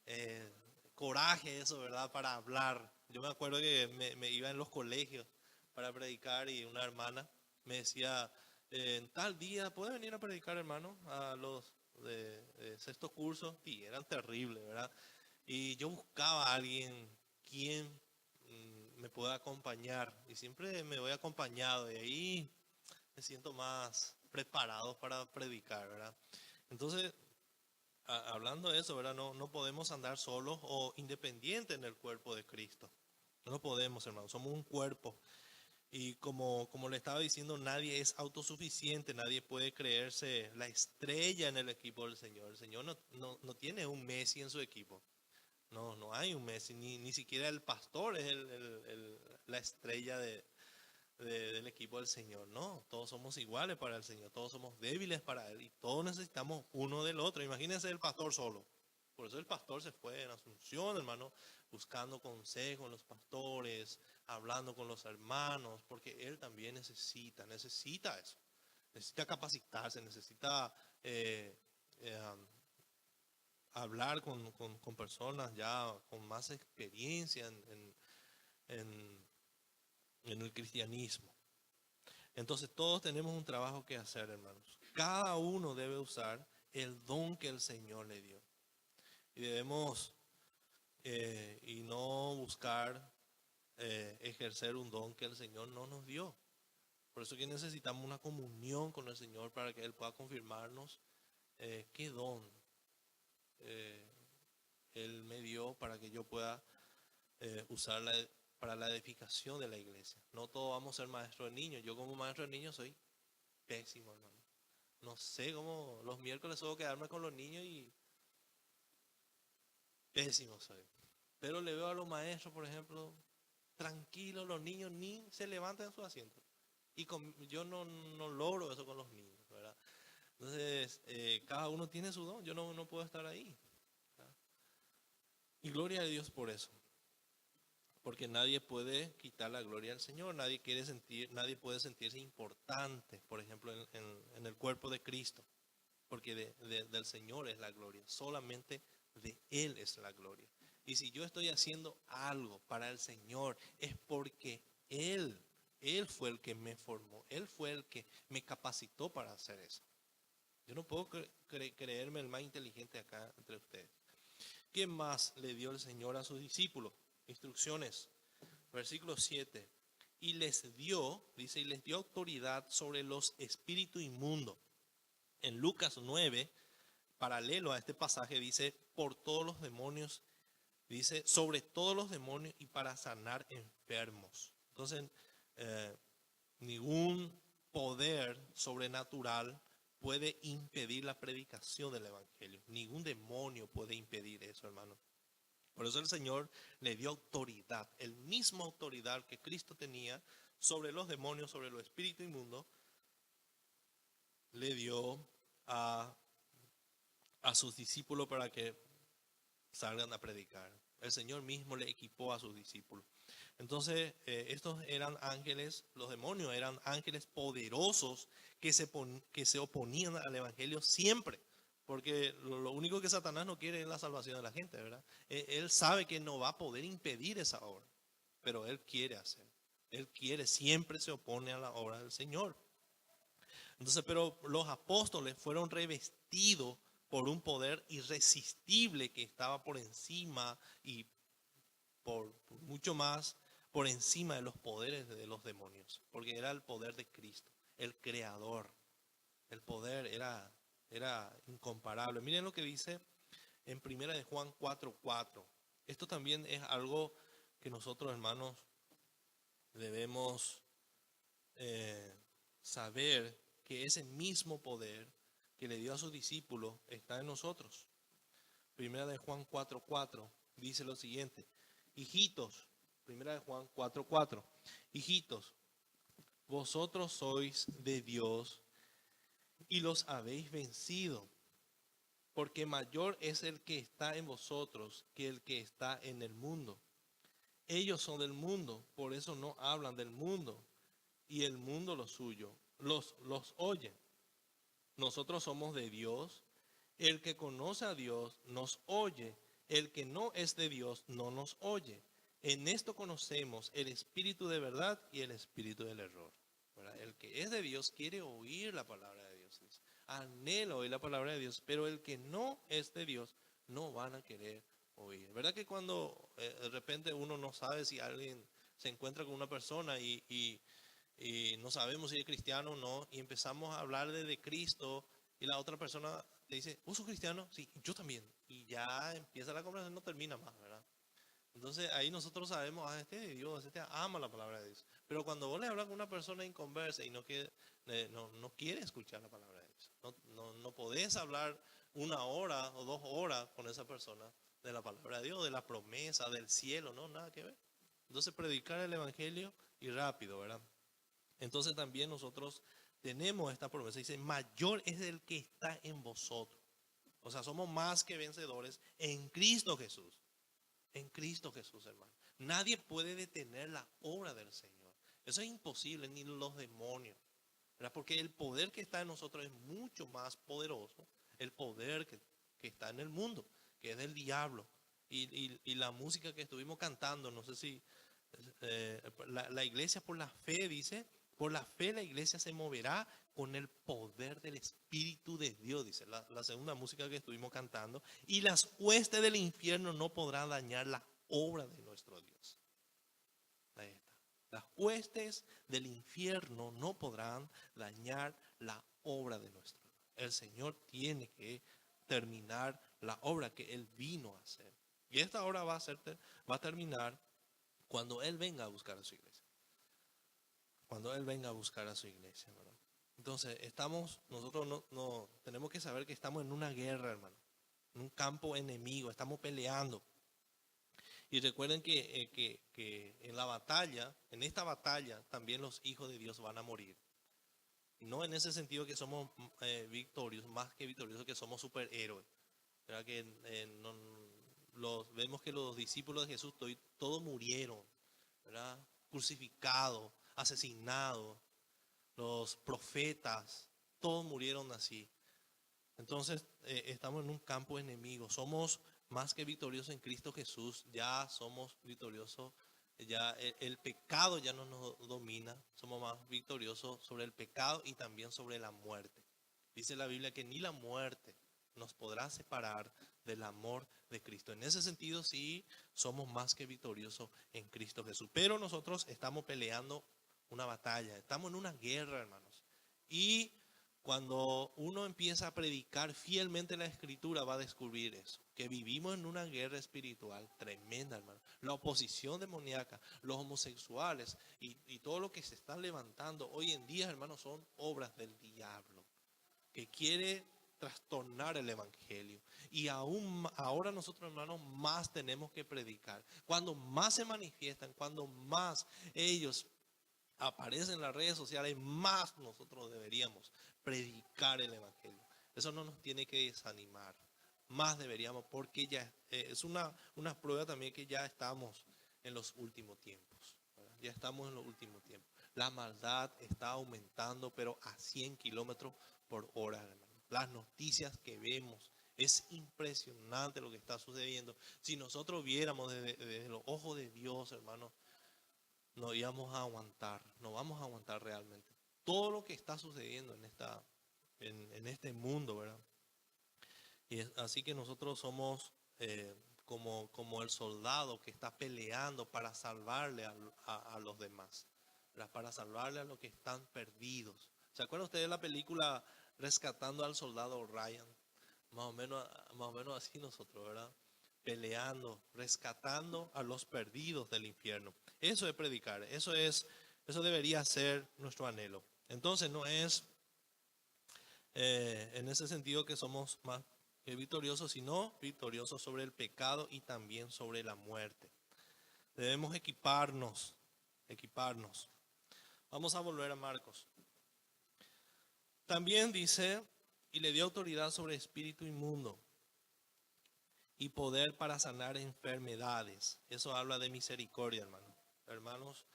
eh, coraje eso, ¿verdad? Para hablar. Yo me acuerdo que me iba en los colegios para predicar y una hermana me decía, en tal día, ¿puede venir a predicar, hermano? A los de sexto curso. Y eran terribles, ¿verdad? Y yo buscaba a alguien quien me pueda acompañar. Y siempre me voy acompañado. Y ahí me siento más preparado para predicar, ¿verdad? Entonces, hablando de eso, ¿verdad? No podemos andar solos o independientes en el cuerpo de Cristo. No lo podemos, hermano. Somos un cuerpo. Y como le estaba diciendo, nadie es autosuficiente, nadie puede creerse la estrella en el equipo del Señor. El Señor no tiene un Messi en su equipo. No hay un Messi, ni siquiera el pastor es la estrella del equipo del Señor. No, todos somos iguales para el Señor, todos somos débiles para Él y todos necesitamos uno del otro. Imagínense el pastor solo. Por eso el pastor se fue en Asunción, hermano, buscando consejo en los pastores, hablando con los hermanos, porque él también necesita eso. Necesita capacitarse, necesita hablar con personas ya con más experiencia en el cristianismo. Entonces todos tenemos un trabajo que hacer, hermanos. Cada uno debe usar el don que el Señor le dio. Y debemos y no buscar ejercer un don que el Señor no nos dio. Por eso que necesitamos una comunión con el Señor para que Él pueda confirmarnos qué don eh, Él me dio para que yo pueda usarla para la edificación de la iglesia. No todos vamos a ser maestros de niños. Yo como maestro de niños soy pésimo, hermano. No sé cómo los miércoles suelo quedarme con los niños y pésimo soy. Pero le veo a los maestros, por ejemplo, tranquilos, los niños ni se levantan en su asiento. Y yo no logro eso con los niños, ¿verdad? Entonces, cada uno tiene su don. Yo no puedo estar ahí. Y gloria a Dios por eso. Porque nadie puede quitar la gloria al Señor, nadie puede sentirse importante, por ejemplo, en el cuerpo de Cristo, porque del Señor es la gloria, solamente de Él es la gloria. Y si yo estoy haciendo algo para el Señor, es porque Él fue el que me formó, Él fue el que me capacitó para hacer eso. Yo no puedo creerme el más inteligente acá entre ustedes. ¿Qué más le dio el Señor a sus discípulos? Instrucciones. Versículo 7. Y les dio, dice, y les dio autoridad sobre los espíritus inmundos. En Lucas 9, paralelo a este pasaje, dice, por todos los demonios, dice, sobre todos los demonios y para sanar enfermos. Entonces, ningún poder sobrenatural puede impedir la predicación del evangelio. Ningún demonio puede impedir eso, hermano. Por eso el Señor le dio autoridad, el mismo autoridad que Cristo tenía sobre los demonios, sobre los espíritus inmundos, le dio a sus discípulos para que salgan a predicar. El Señor mismo le equipó a sus discípulos. Entonces, estos eran ángeles, los demonios eran ángeles poderosos que se oponían al evangelio siempre. Porque lo único que Satanás no quiere es la salvación de la gente, ¿verdad? Él sabe que no va a poder impedir esa obra, pero él quiere hacer. Él quiere, siempre se opone a la obra del Señor. Entonces, pero los apóstoles fueron revestidos por un poder irresistible que estaba por encima y por mucho más por encima de los poderes de los demonios, porque era el poder de Cristo, el creador. El poder era incomparable. Miren lo que dice en 1 de Juan 4:4. Esto también es algo que nosotros, hermanos, debemos saber, que ese mismo poder que le dio a sus discípulos está en nosotros. 1 de Juan 4:4 dice lo siguiente: hijitos, 1 de Juan 4:4, hijitos, vosotros sois de Dios y los habéis vencido, porque mayor es el que está en vosotros que el que está en el mundo. Ellos son del mundo, por eso no hablan del mundo, y el mundo lo suyo los oye. Nosotros somos de Dios. El que conoce a Dios nos oye. El que no es de Dios no nos oye. En esto conocemos el espíritu de verdad y el espíritu del error. ¿Verdad? El que es de Dios quiere oír la palabra de Dios. Anhela oír la palabra de Dios, pero el que no es de Dios no van a querer oír. ¿Verdad que cuando de repente uno no sabe si alguien se encuentra con una persona y no sabemos si es cristiano o no, y empezamos a hablar de Cristo y la otra persona te dice, ¿vos sos cristiano? Sí, yo también. Y ya empieza la conversación, no termina más, ¿verdad? Entonces ahí nosotros sabemos, este de Dios, este ama la palabra de Dios. Pero cuando vos le hablas con una persona inconversa y no quiere escuchar la palabra de Dios, no podés hablar 1 hora o 2 horas con esa persona de la palabra de Dios, de la promesa, del cielo, no, nada que ver. Entonces predicar el evangelio y rápido, ¿verdad? Entonces también nosotros tenemos esta promesa. Dice, mayor es el que está en vosotros. O sea, somos más que vencedores en Cristo Jesús. En Cristo Jesús, hermano. Nadie puede detener la obra del Señor. Eso es imposible, ni los demonios. ¿Verdad? Porque el poder que está en nosotros es mucho más poderoso. El poder que está en el mundo, que es del diablo. Y la música que estuvimos cantando, no sé si la iglesia por la fe dice, por la fe la iglesia se moverá con el poder del Espíritu de Dios, dice la segunda música que estuvimos cantando. Y las huestes del infierno no podrán dañar la obra de nuestro Dios. Ahí está. Las huestes del infierno no podrán dañar la obra de nuestro Dios. El Señor tiene que terminar la obra que Él vino a hacer. Y esta obra va a terminar cuando Él venga a buscar a su iglesia. Cuando Él venga a buscar a su iglesia, ¿verdad? Entonces, nosotros no tenemos que saber que estamos en una guerra, hermano. En un campo enemigo, estamos peleando. Y recuerden que en la batalla, en esta batalla, también los hijos de Dios van a morir. No en ese sentido que somos victoriosos, más que victoriosos, que somos superhéroes. ¿Verdad? Que vemos que los discípulos de Jesús todos murieron, ¿verdad? Crucificados, asesinados, los profetas, todos murieron así. Entonces estamos en un campo enemigo. Somos más que victoriosos en Cristo Jesús. Ya somos victoriosos. Ya el pecado ya no nos domina. Somos más victoriosos sobre el pecado y también sobre la muerte. Dice la Biblia que ni la muerte nos podrá separar del amor de Cristo. En ese sentido sí somos más que victoriosos en Cristo Jesús. Pero nosotros estamos peleando una batalla. Estamos en una guerra, hermanos. Y cuando uno empieza a predicar fielmente la Escritura, va a descubrir eso, que vivimos en una guerra espiritual tremenda, hermano. La oposición demoníaca, los homosexuales y todo lo que se está levantando hoy en día, hermanos, son obras del diablo, que quiere trastornar el evangelio. Y aún ahora nosotros, hermanos, más tenemos que predicar. Cuando más se manifiestan, cuando más ellos aparecen en las redes sociales, más nosotros deberíamos predicar el evangelio. Eso no nos tiene que desanimar. Más deberíamos, porque ya es una prueba también que ya estamos en los últimos tiempos, ¿verdad? Ya estamos en los últimos tiempos. La maldad está aumentando, pero a 100 kilómetros por hora, hermano. Las noticias que vemos, es impresionante lo que está sucediendo. Si nosotros viéramos desde los ojos de Dios, hermano, no íbamos a aguantar, no vamos a aguantar realmente todo lo que está sucediendo en este mundo, ¿verdad? Y así que nosotros somos como el soldado que está peleando para salvarle a los demás, ¿verdad? Para salvarle a los que están perdidos. ¿Se acuerdan ustedes de la película Rescatando al Soldado Ryan? Más o menos así nosotros, ¿verdad? Peleando, rescatando a los perdidos del infierno. Eso es predicar, eso debería ser nuestro anhelo. Entonces no es en ese sentido que somos más que victoriosos, sino victoriosos sobre el pecado y también sobre la muerte. Debemos equiparnos. Vamos a volver a Marcos. También dice, y le dio autoridad sobre espíritu inmundo y poder para sanar enfermedades. Eso habla de misericordia, hermano. Hermanos,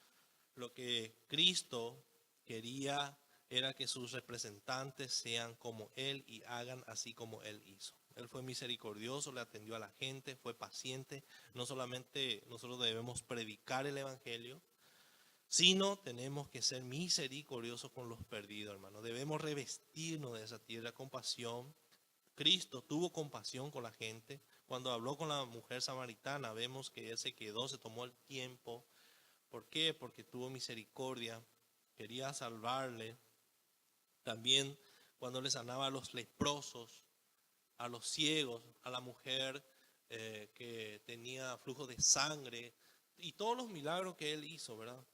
lo que Cristo quería era que sus representantes sean como Él y hagan así como Él hizo. Él fue misericordioso, le atendió a la gente, fue paciente. No solamente nosotros debemos predicar el Evangelio, sino tenemos que ser misericordiosos con los perdidos, hermano. Debemos revestirnos de esa tierra compasión. Cristo tuvo compasión con la gente. Cuando habló con la mujer samaritana, vemos que Él se quedó, se tomó el tiempo. ¿Por qué? Porque tuvo misericordia, quería salvarle. También cuando le sanaba a los leprosos, a los ciegos, a la mujer que tenía flujo de sangre y todos los milagros que Él hizo, ¿verdad?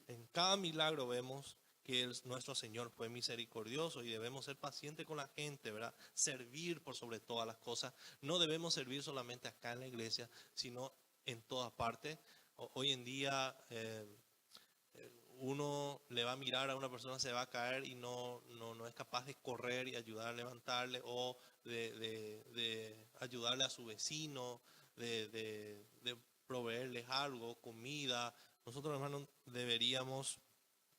En cada milagro vemos que nuestro Señor fue misericordioso y debemos ser pacientes con la gente, ¿verdad? Servir por sobre todas las cosas. No debemos servir solamente acá en la iglesia, sino en todas partes. Hoy en día uno le va a mirar a una persona, se va a caer y no es capaz de correr y ayudar a levantarle o de ayudarle a su vecino, de proveerles algo, comida. Nosotros, hermanos, deberíamos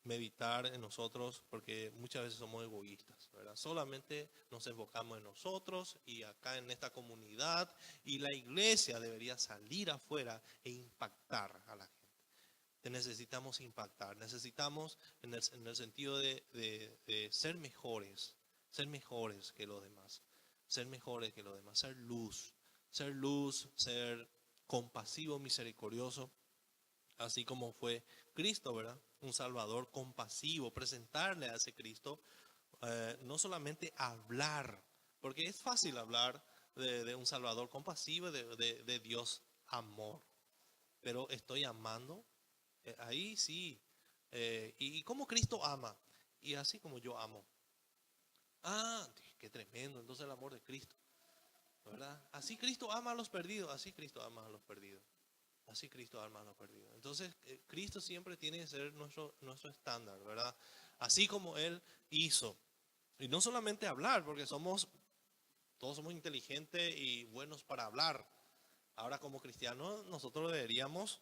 meditar en nosotros porque muchas veces somos egoístas, ¿verdad? Solamente nos enfocamos en nosotros y acá en esta comunidad, y la iglesia debería salir afuera e impactar a la gente. Necesitamos impactar, necesitamos en el sentido de ser mejores que los demás, ser luz, ser compasivo, misericordioso, así como fue Cristo, ¿verdad? Un Salvador compasivo, presentarle a ese Cristo, no solamente hablar, porque es fácil hablar de un Salvador compasivo, de Dios amor, pero estoy amando. Ahí sí. ¿Y cómo Cristo ama? Y así como yo amo. Ah, qué tremendo. Entonces el amor de Cristo, ¿verdad? Así Cristo ama a los perdidos. Así Cristo ama a los perdidos. Así Cristo ama a los perdidos. Entonces Cristo siempre tiene que ser nuestro estándar, ¿verdad? Así como Él hizo. Y no solamente hablar, porque todos somos inteligentes y buenos para hablar. Ahora, como cristianos, nosotros deberíamos,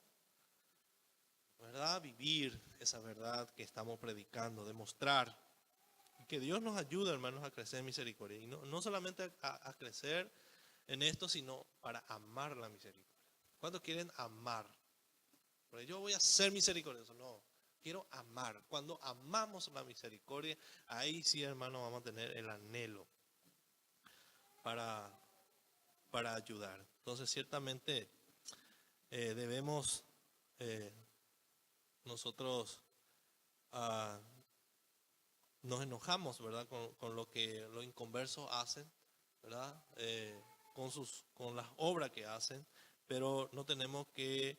¿verdad?, vivir esa verdad que estamos predicando, demostrar. Y que Dios nos ayude, hermanos, a crecer en misericordia. Y no solamente a crecer en esto, sino para amar la misericordia. ¿Cuántos quieren amar? Porque yo voy a ser misericordioso. No, quiero amar. Cuando amamos la misericordia, ahí sí, hermanos, vamos a tener el anhelo para ayudar. Entonces, ciertamente debemos nosotros nos enojamos, ¿verdad?, con lo que los inconversos hacen, ¿verdad?, con las obras que hacen, pero no tenemos que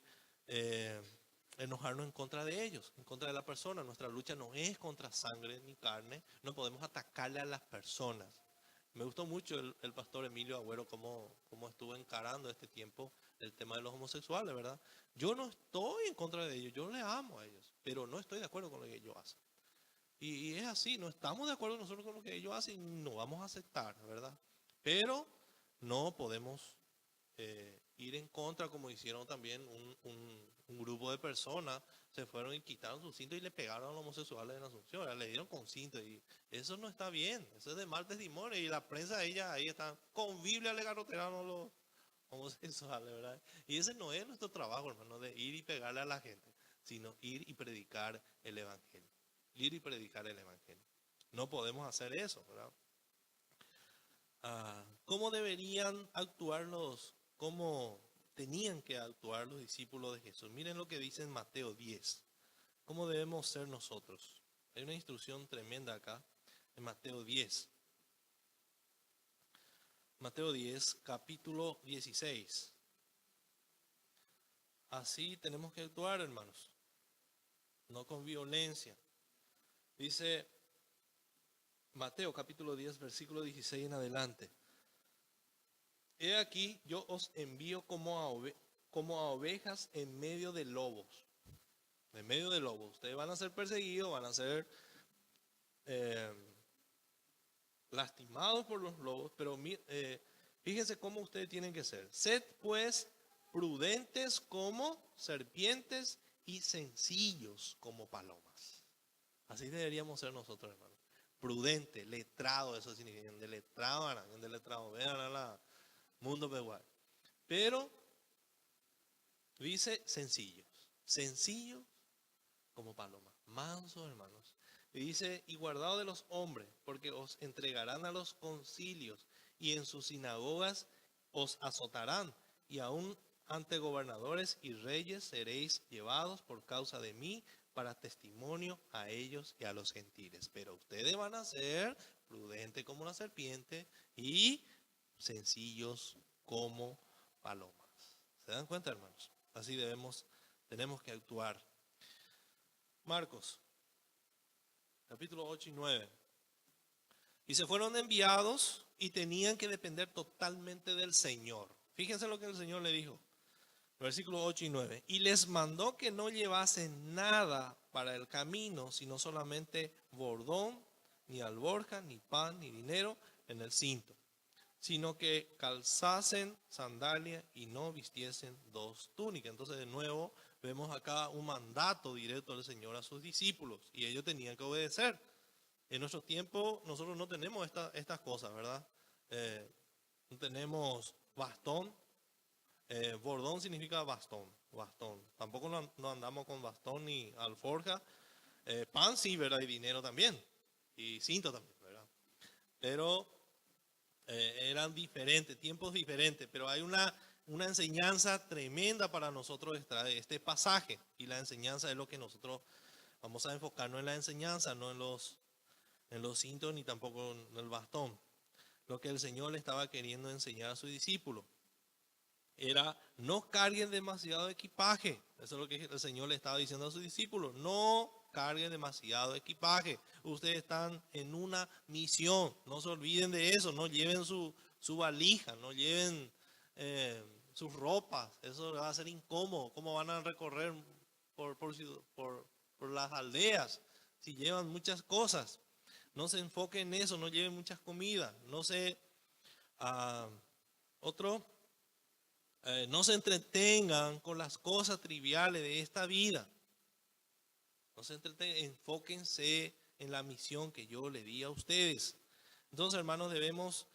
enojarnos en contra de ellos, en contra de la persona. Nuestra lucha no es contra sangre ni carne, no podemos atacarle a las personas. Me gustó mucho el pastor Emilio Agüero cómo estuvo encarando este tiempo el tema de los homosexuales, ¿verdad? Yo no estoy en contra de ellos, yo les amo a ellos, pero no estoy de acuerdo con lo que ellos hacen. Y es así, no estamos de acuerdo nosotros con lo que ellos hacen y no vamos a aceptar, ¿verdad? Pero no podemos ir en contra, como hicieron también un grupo de personas, se fueron y quitaron su cinto y le pegaron a los homosexuales en Asunción, ¿verdad? Le dieron con cinto y eso no está bien, eso es de mal testimonio. Y la prensa, ella ahí está, con Biblia le garrotearon a los homosexuales, ¿verdad? Y ese no es nuestro trabajo, hermano, de ir y pegarle a la gente, sino ir y predicar el evangelio. Ir y predicar el evangelio. No podemos hacer eso, ¿verdad? ¿Cómo deberían actuar cómo tenían que actuar los discípulos de Jesús? Miren lo que dice en Mateo 10. ¿Cómo debemos ser nosotros? Hay una instrucción tremenda acá en Mateo 10. Mateo 10, capítulo 16. Así tenemos que actuar, hermanos. No con violencia. Dice Mateo capítulo 10, versículo 16 en adelante. He aquí, yo os envío como a ovejas en medio de lobos. En medio de lobos. Ustedes van a ser perseguidos, van a ser lastimados por los lobos, pero fíjense cómo ustedes tienen que ser. Sed pues prudentes como serpientes y sencillos como palomas. Así deberíamos ser nosotros, hermanos. Prudente, letrado, eso significa, de letrado, vean a la mundo peguar. Pero dice sencillos como palomas, mansos, hermanos. Y dice, y guardado de los hombres, porque os entregarán a los concilios y en sus sinagogas os azotarán, y aún ante gobernadores y reyes seréis llevados por causa de mí para testimonio a ellos y a los gentiles. Pero ustedes van a ser prudentes como la serpiente y sencillos como palomas. ¿Se dan cuenta, hermanos? Así tenemos que actuar. Marcos, capítulo 8 y 9. Y se fueron enviados y tenían que depender totalmente del Señor. Fíjense lo que el Señor le dijo. Versículos 8 y 9. Y les mandó que no llevasen nada para el camino, sino solamente bordón, ni alforja, ni pan, ni dinero en el cinto, sino que calzasen sandalias y no vistiesen dos túnicas. Entonces, de nuevo, vemos acá un mandato directo del Señor a sus discípulos y ellos tenían que obedecer. En nuestro tiempo, nosotros no tenemos estas cosas, ¿verdad? No tenemos bastón. Bordón significa bastón. Tampoco no andamos con bastón ni alforja. Pan sí, ¿verdad? Y dinero también. Y cinto también, ¿verdad? Pero eran diferentes, tiempos diferentes, pero hay una enseñanza tremenda para nosotros de este pasaje. Y la enseñanza es lo que nosotros vamos a enfocarnos en la enseñanza, no en los cintos ni tampoco en el bastón. Lo que el Señor le estaba queriendo enseñar a sus discípulos era: no carguen demasiado equipaje. Eso es lo que el Señor le estaba diciendo a sus discípulos. No carguen demasiado equipaje. Ustedes están en una misión. No se olviden de eso. No lleven su valija. No lleven sus ropas. Eso va a ser incómodo. ¿Cómo van a recorrer por las aldeas si llevan muchas cosas? No se enfoquen en eso. No lleven muchas comidas. No se... otro... No se entretengan con las cosas triviales de esta vida. No se entretengan, enfóquense en la misión que yo le di a ustedes. Entonces, hermanos, debemos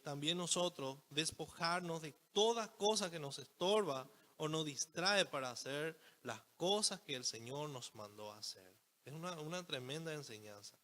también nosotros despojarnos de toda cosa que nos estorba o nos distrae para hacer las cosas que el Señor nos mandó a hacer. Es una tremenda enseñanza.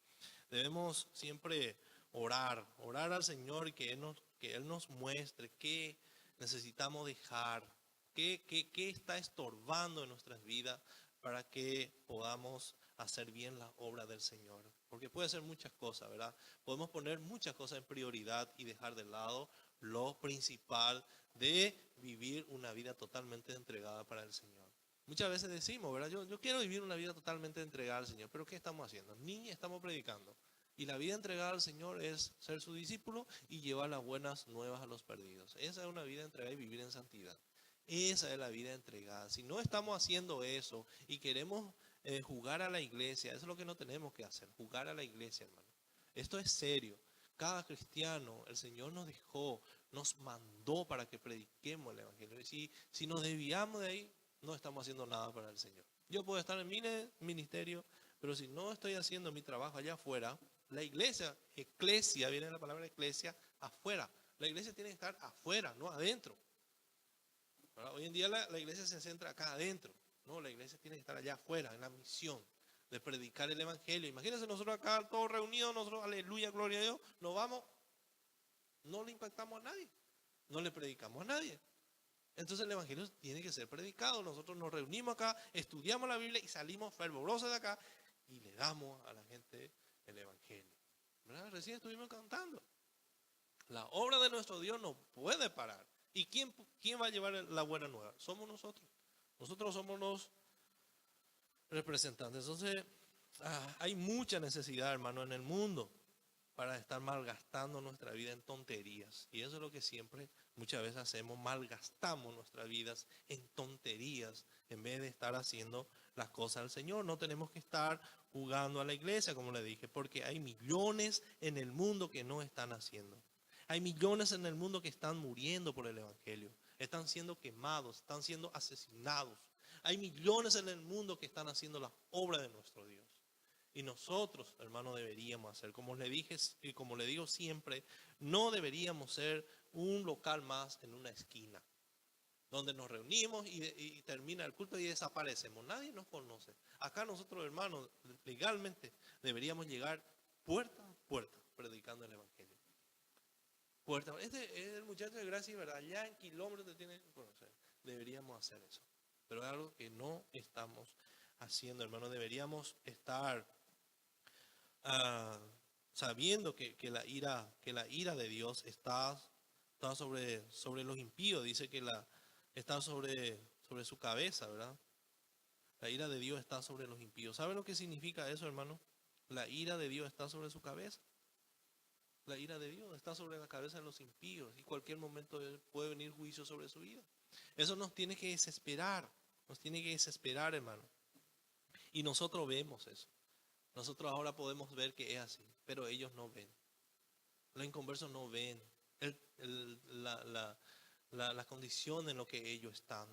Debemos siempre orar al Señor y que Él nos muestre qué necesitamos dejar, qué está estorbando en nuestras vidas para que podamos hacer bien la obra del Señor. Porque puede ser muchas cosas, ¿verdad? Podemos poner muchas cosas en prioridad y dejar de lado lo principal de vivir una vida totalmente entregada para el Señor. Muchas veces decimos, ¿verdad? Yo quiero vivir una vida totalmente entregada al Señor, pero ¿qué estamos haciendo? Ni estamos predicando. Y la vida entregada al Señor es ser su discípulo y llevar las buenas nuevas a los perdidos. Esa es una vida entregada y vivir en santidad. Esa es la vida entregada. Si no estamos haciendo eso y queremos jugar a la iglesia, eso es lo que no tenemos que hacer, jugar a la iglesia, hermano. Esto es serio. Cada cristiano, el Señor nos dejó, nos mandó para que prediquemos el Evangelio. Y si nos desviamos de ahí, no estamos haciendo nada para el Señor. Yo puedo estar en mi ministerio, pero si no estoy haciendo mi trabajo allá afuera, la iglesia, eclesia, viene la palabra eclesia, afuera. La iglesia tiene que estar afuera, no adentro. ¿Verdad? Hoy en día la iglesia se centra acá adentro. No, la iglesia tiene que estar allá afuera, en la misión de predicar el Evangelio. Imagínense nosotros acá todos reunidos, nosotros, aleluya, gloria a Dios, nos vamos, no le impactamos a nadie, no le predicamos a nadie. Entonces el Evangelio tiene que ser predicado. Nosotros nos reunimos acá, estudiamos la Biblia y salimos fervorosos de acá y le damos a la gente el Evangelio. ¿Verdad? Recién estuvimos cantando. La obra de nuestro Dios no puede parar. ¿Y quién va a llevar la buena nueva? Somos nosotros. Nosotros somos los representantes. Entonces, hay mucha necesidad, hermano, en el mundo para estar malgastando nuestra vida en tonterías. Y eso es lo que siempre, muchas veces hacemos, malgastamos nuestras vidas en tonterías en vez de estar haciendo las cosas del Señor. No tenemos que estar jugando a la iglesia, como le dije, porque hay millones en el mundo que no están haciendo. Hay millones en el mundo que están muriendo por el Evangelio. Están siendo quemados, están siendo asesinados. Hay millones en el mundo que están haciendo la obra de nuestro Dios. Y nosotros, hermanos, deberíamos hacer, como le dije y como le digo siempre, no deberíamos ser un local más en una esquina, donde nos reunimos y termina el culto y desaparecemos. Nadie nos conoce. Acá nosotros, hermanos, legalmente deberíamos llegar puerta a puerta predicando el Evangelio. Puerta. Este es el muchacho de Gracia y Verdad. Allá en kilómetros te tiene que conocer. Deberíamos hacer eso. Pero es algo que no estamos haciendo, hermanos. Deberíamos estar sabiendo que la ira de Dios está sobre los impíos. Dice que está sobre su cabeza, ¿verdad? La ira de Dios está sobre los impíos. ¿Saben lo que significa eso, hermano? La ira de Dios está sobre su cabeza. La ira de Dios está sobre la cabeza de los impíos y cualquier momento puede venir juicio sobre su vida. Eso nos tiene que desesperar, hermano. Y nosotros vemos eso. Nosotros ahora podemos ver que es así, pero ellos no ven. Los inconversos no ven la condición en la que ellos están.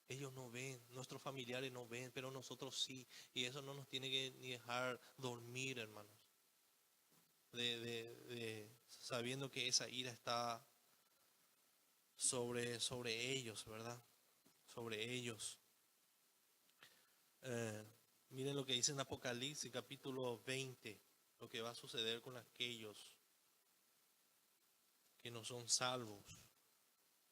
Ellos no ven, nuestros familiares no ven, pero nosotros sí. Y eso no nos tiene que ni dejar dormir, hermanos. Sabiendo que esa ira está sobre ellos, ¿verdad? Sobre ellos. Miren lo que dice en Apocalipsis capítulo 20, lo que va a suceder con aquellos que no son salvos.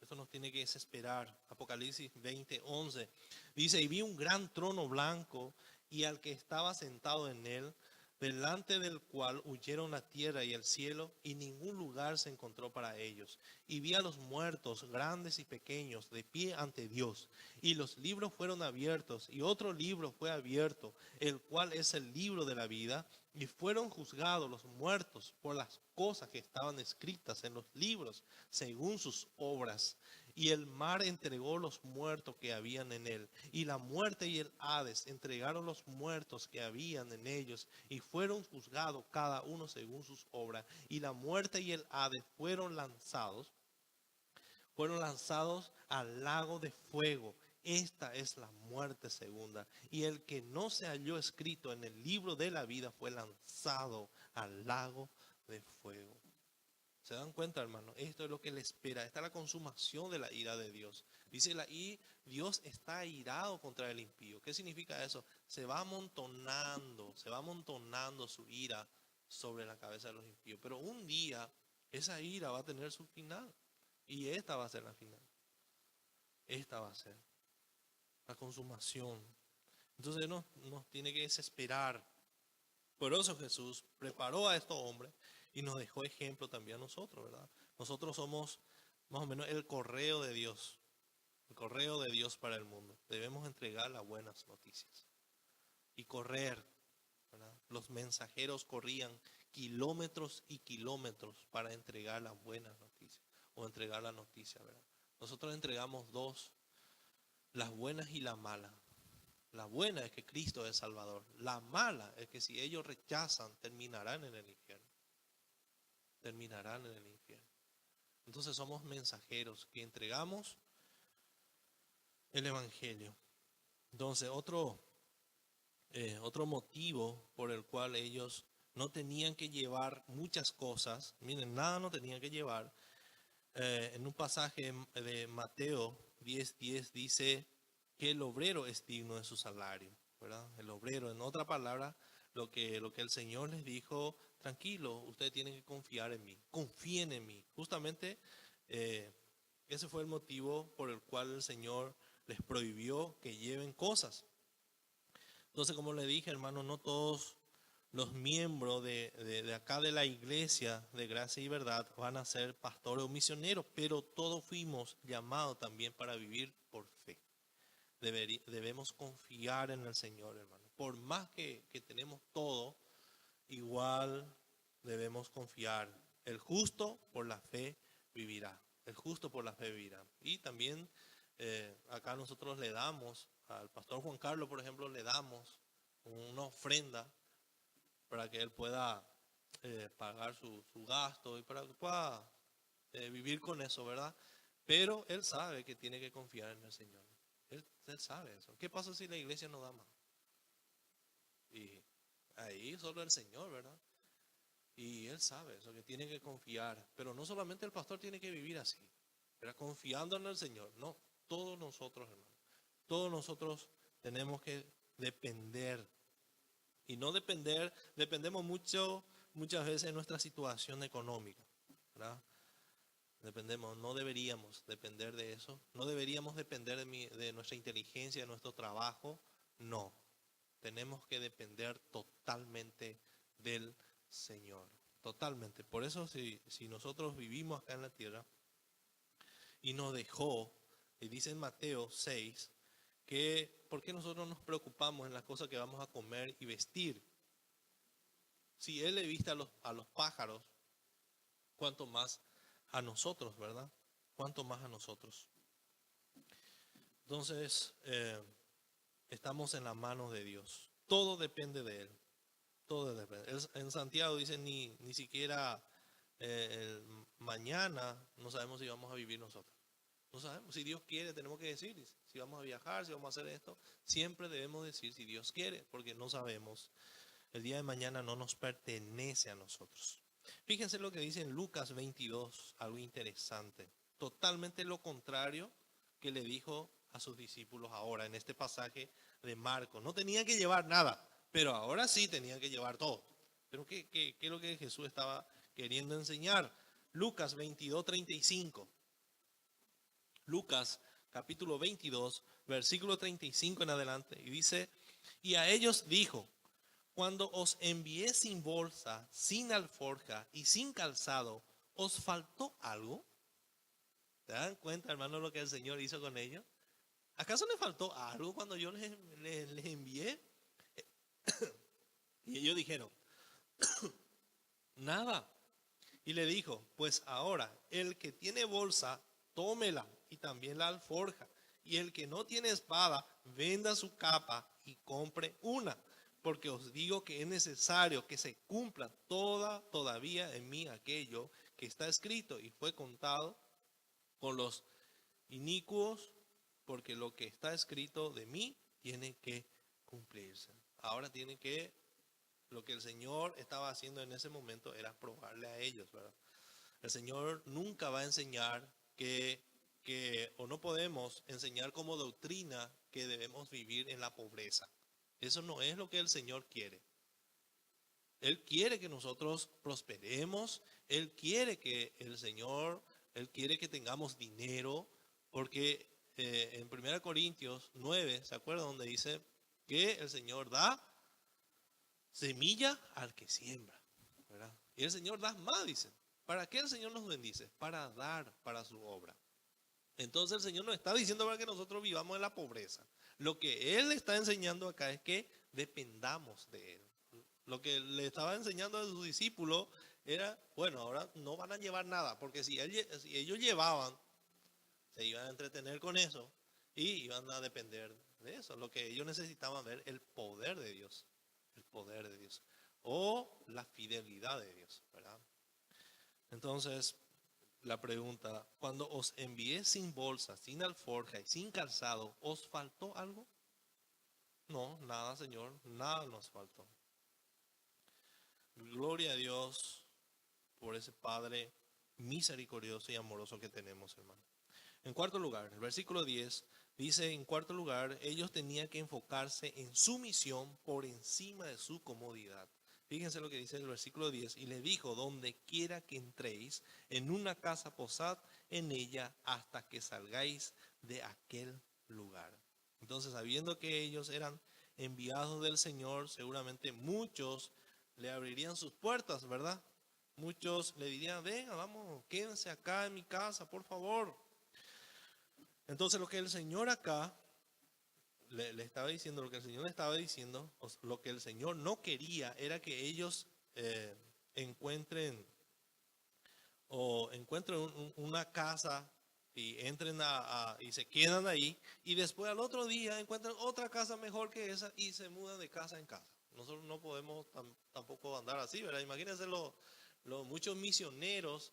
Esto nos tiene que desesperar. Apocalipsis 20:11 dice: y vi un gran trono blanco y al que estaba sentado en él, delante del cual huyeron la tierra y el cielo, y ningún lugar se encontró para ellos. Y vi a los muertos, grandes y pequeños, de pie ante Dios. Y los libros fueron abiertos, y otro libro fue abierto, el cual es el libro de la vida. Y fueron juzgados los muertos por las cosas que estaban escritas en los libros, según sus obras. Y el mar entregó los muertos que habían en él. Y la muerte y el Hades entregaron los muertos que habían en ellos. Y fueron juzgados cada uno según sus obras. Y la muerte y el Hades fueron lanzados fueron lanzados al lago de fuego. Esta es la muerte segunda. Y el que no se halló escrito en el libro de la vida fue lanzado al lago de fuego. ¿Se dan cuenta, hermano? Esto es lo que le espera. Esta es la consumación de la ira de Dios. Dice y Dios está airado contra el impío. ¿Qué significa eso? Se va amontonando su ira sobre la cabeza de los impíos. Pero un día esa ira va a tener su final. Y esta va a ser la final. Esta va a ser la consumación. Entonces nos tiene que desesperar. Por eso Jesús preparó a estos hombres y nos dejó ejemplo también a nosotros, ¿verdad? Nosotros somos más o menos el correo de Dios. El correo de Dios para el mundo. Debemos entregar las buenas noticias. Y correr, ¿verdad? Los mensajeros corrían kilómetros y kilómetros para entregar las buenas noticias. O entregar la noticia, ¿verdad? Nosotros entregamos dos. Las buenas y la mala. La buena es que Cristo es Salvador. La mala es que si ellos rechazan, terminarán en el infierno. Terminarán en el infierno. Entonces somos mensajeros que entregamos el Evangelio. Entonces otro motivo por el cual ellos no tenían que llevar muchas cosas, miren, nada no tenían que llevar. En un pasaje de Mateo 10:10 dice que el obrero es digno de su salario, ¿verdad? El obrero, en otra palabra, lo que el Señor les dijo, tranquilo, ustedes tienen que confiar en mí, confíen en mí. Justamente ese fue el motivo por el cual el Señor les prohibió que lleven cosas. Entonces, como le dije, hermano, no todos los miembros de acá de la iglesia de Gracia y Verdad van a ser pastores o misioneros, pero todos fuimos llamados también para vivir por fe. Debemos confiar en el Señor, hermano. Por más que tenemos todo, igual debemos confiar. El justo por la fe vivirá. El justo por la fe vivirá. Y también acá nosotros le damos, al pastor Juan Carlos, por ejemplo, le damos una ofrenda para que él pueda pagar su gasto y para que pueda vivir con eso, ¿verdad? Pero él sabe que tiene que confiar en el Señor. Él sabe eso. ¿Qué pasa si la iglesia no da más? Y ahí solo el Señor, ¿verdad? Y él sabe eso, que tiene que confiar. Pero no solamente el pastor tiene que vivir así, pero confiando en el Señor. No, todos nosotros, hermano. Todos nosotros tenemos que depender. Y no dependemos muchas veces de nuestra situación económica, ¿verdad? No deberíamos depender de eso. No deberíamos depender de nuestra inteligencia, de nuestro trabajo. No. Tenemos que depender totalmente del Señor. Totalmente. Por eso si nosotros vivimos acá en la tierra y nos dejó, y dice en Mateo 6, que ¿por qué nosotros nos preocupamos en las cosas que vamos a comer y vestir? Si Él le viste a los pájaros, ¿cuánto más a nosotros, verdad? ¿Cuánto más a nosotros? Entonces, estamos en las manos de Dios. Todo depende de Él. Todo depende. En Santiago dice ni siquiera mañana no sabemos si vamos a vivir nosotros. No sabemos. Si Dios quiere, tenemos que decir si vamos a viajar, si vamos a hacer esto. Siempre debemos decir si Dios quiere, porque no sabemos. El día de mañana no nos pertenece a nosotros. Fíjense lo que dice en Lucas 22, algo interesante. Totalmente lo contrario que le dijo a sus discípulos ahora en este pasaje de Marcos. No tenían que llevar nada, pero ahora sí tenían que llevar todo. Pero ¿qué es lo que Jesús estaba queriendo enseñar? Lucas 22, 35. Lucas capítulo 22, versículo 35 en adelante. Y dice, y a ellos dijo, cuando os envié sin bolsa, sin alforja y sin calzado, ¿os faltó algo? ¿Se dan cuenta, hermano, lo que el Señor hizo con ellos? ¿Acaso les faltó algo cuando yo les envié? Y ellos dijeron, nada. Y le dijo, pues ahora, el que tiene bolsa, tómela y también la alforja. Y el que no tiene espada, venda su capa y compre una. Porque os digo que es necesario que se cumpla todavía en mí aquello que está escrito y fue contado con los inicuos, porque lo que está escrito de mí tiene que cumplirse. Ahora lo que el Señor estaba haciendo en ese momento era probarle a ellos, ¿verdad? El Señor nunca va a enseñar o no podemos enseñar como doctrina que debemos vivir en la pobreza. Eso no es lo que el Señor quiere. Él quiere que nosotros prosperemos, Él quiere que Él quiere que tengamos dinero, porque en 1 Corintios 9, ¿se acuerdan? Donde dice que el Señor da semilla al que siembra, ¿verdad? Y el Señor da más, dice. ¿Para qué el Señor nos bendice? Para dar para su obra. Entonces el Señor nos está diciendo para que nosotros vivamos en la pobreza. Lo que Él está enseñando acá es que dependamos de Él. Lo que le estaba enseñando a sus discípulos era, bueno, ahora no van a llevar nada, porque si ellos llevaban, se iban a entretener con eso y iban a depender de eso. Lo que ellos necesitaban ver, el poder de Dios, o la fidelidad de Dios, ¿verdad? Entonces, la pregunta, cuando os envié sin bolsa, sin alforja y sin calzado, ¿os faltó algo? No, nada, Señor, nada nos faltó. Gloria a Dios por ese Padre misericordioso y amoroso que tenemos, hermano. En cuarto lugar, el versículo 10 dice, en cuarto lugar, ellos tenían que enfocarse en su misión por encima de su comodidad. Fíjense lo que dice el versículo 10, y le dijo, donde quiera que entréis, en una casa posad en ella hasta que salgáis de aquel lugar. Entonces, sabiendo que ellos eran enviados del Señor, seguramente muchos le abrirían sus puertas, ¿verdad? Muchos le dirían, venga, vamos, quédense acá en mi casa, por favor. Entonces lo que el Señor acá le estaba diciendo, lo que el Señor le estaba diciendo, lo que el Señor no quería era que ellos encuentren una casa y entren y se quedan ahí y después al otro día encuentran otra casa mejor que esa y se mudan de casa en casa. Nosotros no podemos tampoco andar así, ¿verdad? Imagínense muchos misioneros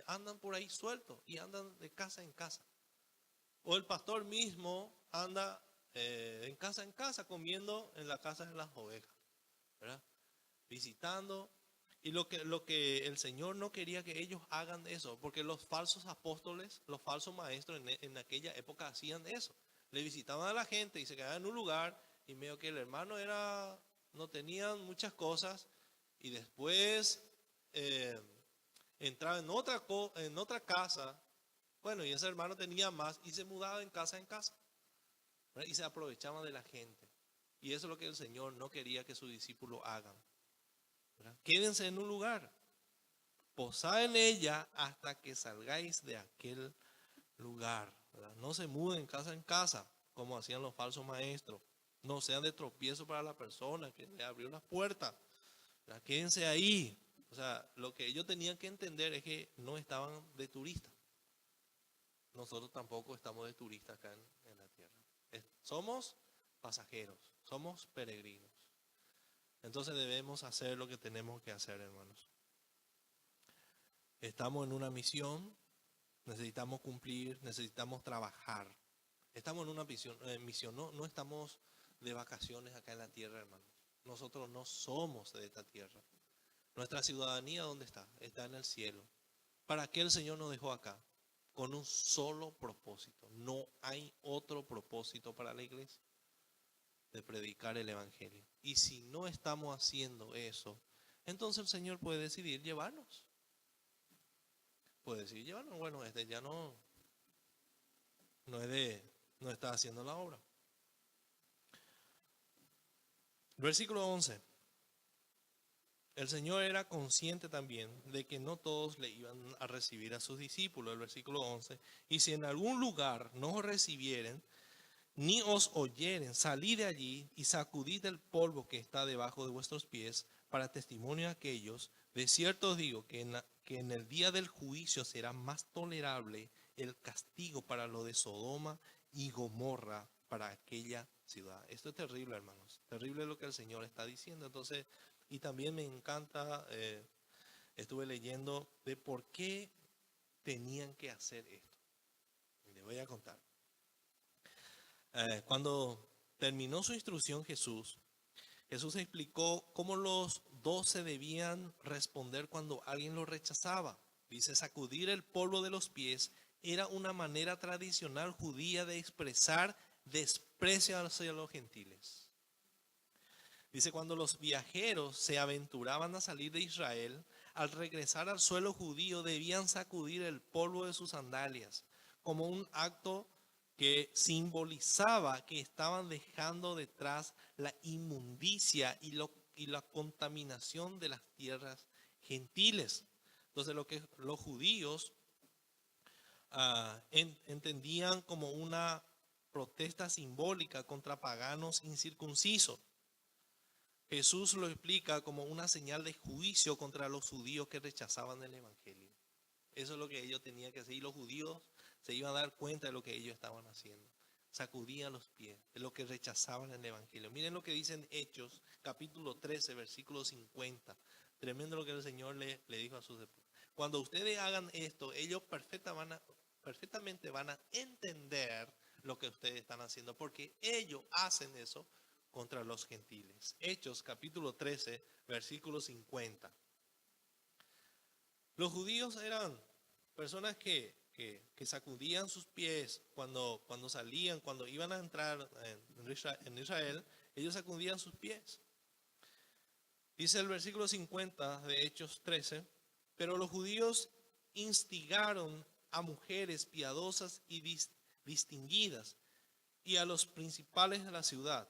andan por ahí sueltos y andan de casa en casa. O el pastor mismo anda en casa comiendo en la casa de las ovejas, ¿verdad? Visitando. Y lo que el Señor no quería que ellos hagan eso, porque los falsos apóstoles, los falsos maestros en aquella época hacían eso. Le visitaban a la gente y se quedaban en un lugar y medio que el hermano no tenían muchas cosas y después entraba en otra casa. Bueno, y ese hermano tenía más y se mudaba en casa, ¿verdad? Y se aprovechaba de la gente. Y eso es lo que el Señor no quería que sus discípulos hagan, ¿verdad? Quédense en un lugar, posad en ella hasta que salgáis de aquel lugar, ¿verdad? No se muden casa en casa como hacían los falsos maestros. No sean de tropiezo para la persona que le abrió las puertas, ¿verdad? Quédense ahí. O sea, lo que ellos tenían que entender es que no estaban de turistas. Nosotros tampoco estamos de turistas acá en la tierra. Somos pasajeros, somos peregrinos. Entonces debemos hacer lo que tenemos que hacer, hermanos. Estamos en una misión, necesitamos cumplir, necesitamos trabajar. Estamos en una misión, no estamos de vacaciones acá en la tierra, hermanos. Nosotros no somos de esta tierra. Nuestra ciudadanía, ¿dónde está? Está en el cielo. ¿Para qué el Señor nos dejó acá? Con un solo propósito. No hay otro propósito para la iglesia: de predicar el evangelio. Y si no estamos haciendo eso, entonces el Señor puede decidir llevarnos. Puede decidir llevarnos. Bueno, ya no está haciendo la obra. Versículo 11. El Señor era consciente también de que no todos le iban a recibir a sus discípulos. El versículo 11. Y si en algún lugar no os recibieren, ni os oyeren, salid de allí y sacudid el polvo que está debajo de vuestros pies para testimonio a aquellos. De cierto os digo que en el día del juicio será más tolerable el castigo para lo de Sodoma y Gomorra para aquella ciudad. Esto es terrible, hermanos. Terrible lo que el Señor está diciendo. Entonces, y también me encanta, estuve leyendo de por qué tenían que hacer esto. a contar. Cuando terminó su instrucción Jesús explicó cómo los 12 debían responder cuando alguien los rechazaba. Dice, sacudir el polvo de los pies era una manera tradicional judía de expresar desprecio hacia los gentiles. Dice, cuando los viajeros se aventuraban a salir de Israel, al regresar al suelo judío debían sacudir el polvo de sus sandalias, como un acto que simbolizaba que estaban dejando detrás la inmundicia y la contaminación de las tierras gentiles. Entonces lo que los judíos entendían como una protesta simbólica contra paganos incircuncisos. Jesús lo explica como una señal de juicio contra los judíos que rechazaban el evangelio. Eso es lo que ellos tenían que hacer, y los judíos se iban a dar cuenta de lo que ellos estaban haciendo. Sacudían los pies de lo que rechazaban el evangelio. Miren lo que dicen Hechos, capítulo 13, versículo 50. Tremendo lo que el Señor le dijo a sus discípulos. Cuando ustedes hagan esto, ellos perfectamente van a entender lo que ustedes están haciendo, porque ellos hacen eso contra los gentiles. Hechos capítulo 13, versículo 50. Los judíos eran personas que sacudían sus pies cuando salían, cuando iban a entrar en Israel, ellos sacudían sus pies. Dice el versículo 50 de Hechos 13, pero los judíos instigaron a mujeres piadosas y distinguidas y a los principales de la ciudad,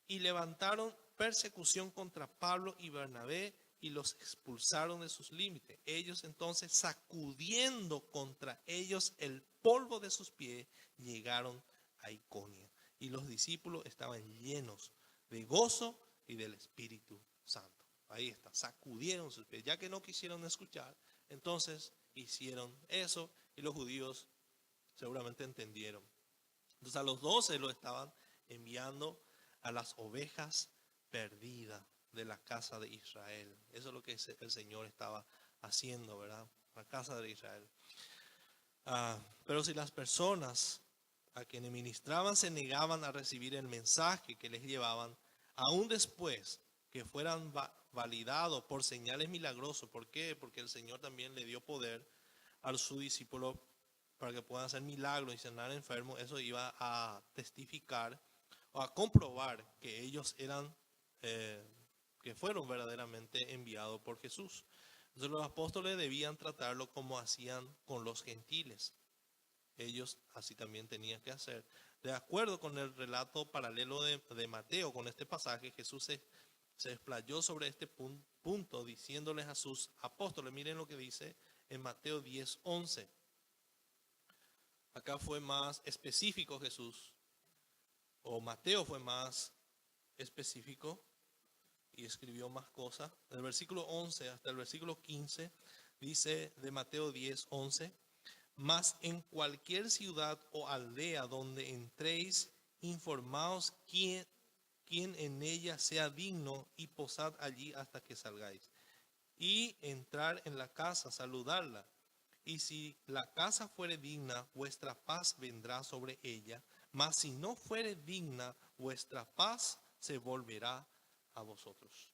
y levantaron persecución contra Pablo y Bernabé y los expulsaron de sus límites. Ellos entonces, sacudiendo contra ellos el polvo de sus pies, llegaron a Iconio. Y los discípulos estaban llenos de gozo y del Espíritu Santo. Ahí está, sacudieron sus pies. Ya que no quisieron escuchar, entonces hicieron eso, y los judíos seguramente entendieron. Entonces a los 12 lo estaban enviando a las ovejas perdidas de la casa de Israel. Eso es lo que el Señor estaba haciendo, ¿verdad? La casa de Israel. Pero si las personas a quienes ministraban se negaban a recibir el mensaje que les llevaban, aún después que fueran validados por señales milagrosas. ¿Por qué? Porque el Señor también le dio poder a su discípulo para que puedan hacer milagros y sanar enfermos. Eso iba a testificar o a comprobar que ellos eran, que fueron verdaderamente enviados por Jesús. Entonces los apóstoles debían tratarlo como hacían con los gentiles. Ellos así también tenían que hacer. De acuerdo con el relato paralelo de Mateo, con este pasaje, Jesús se explayó sobre este punto diciéndoles a sus apóstoles. Miren lo que dice en Mateo 10:11. Acá fue más específico Jesús, o Mateo fue más específico y escribió más cosas. Del versículo 11 hasta el versículo 15 dice de Mateo 10:11: mas en cualquier ciudad o aldea donde entréis, informaos quién en ella sea digno, y posad allí hasta que salgáis. Y entrar en la casa, saludarla. Y si la casa fuere digna, vuestra paz vendrá sobre ella. Mas si no fuere digna, vuestra paz se volverá a vosotros.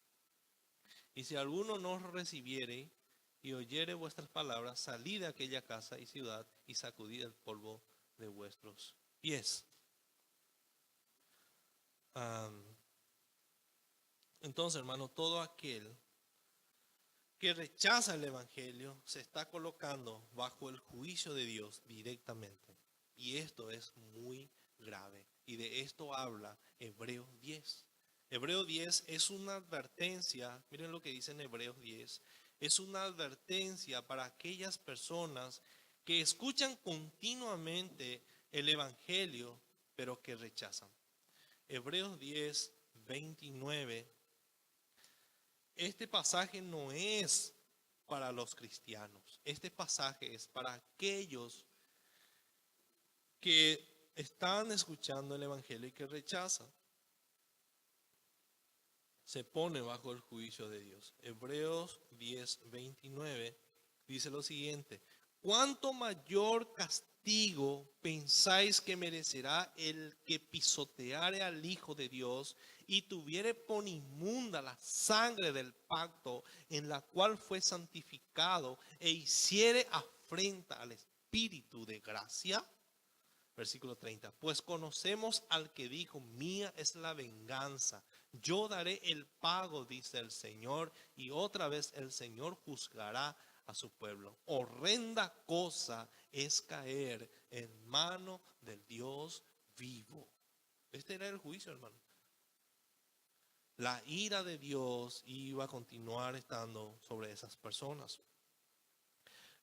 Y si alguno no recibiere y oyere vuestras palabras, salid de aquella casa y ciudad y sacudid el polvo de vuestros pies. Entonces, hermano, todo aquel que rechaza el evangelio se está colocando bajo el juicio de Dios directamente. Y esto es muy grave. Y de esto habla Hebreos 10. Hebreos 10 es una advertencia. Miren lo que dice en Hebreos 10. Es una advertencia para aquellas personas que escuchan continuamente el evangelio, pero que rechazan. Hebreos 10, 29. Este pasaje no es para los cristianos. Este pasaje es para aquellos que están escuchando el evangelio y que rechazan. Se pone bajo el juicio de Dios. Hebreos 10, 29 dice lo siguiente: ¿cuánto mayor castigo pensáis que merecerá el que pisoteare al Hijo de Dios y tuviere por inmunda la sangre del pacto en la cual fue santificado e hiciere afrenta al Espíritu de gracia? Versículo 30. Pues conocemos al que dijo, mía es la venganza, yo daré el pago, dice el Señor, y otra vez el Señor juzgará a su pueblo. Horrenda cosa es caer en mano del Dios vivo. Este era el juicio, hermano. La ira de Dios iba a continuar estando sobre esas personas.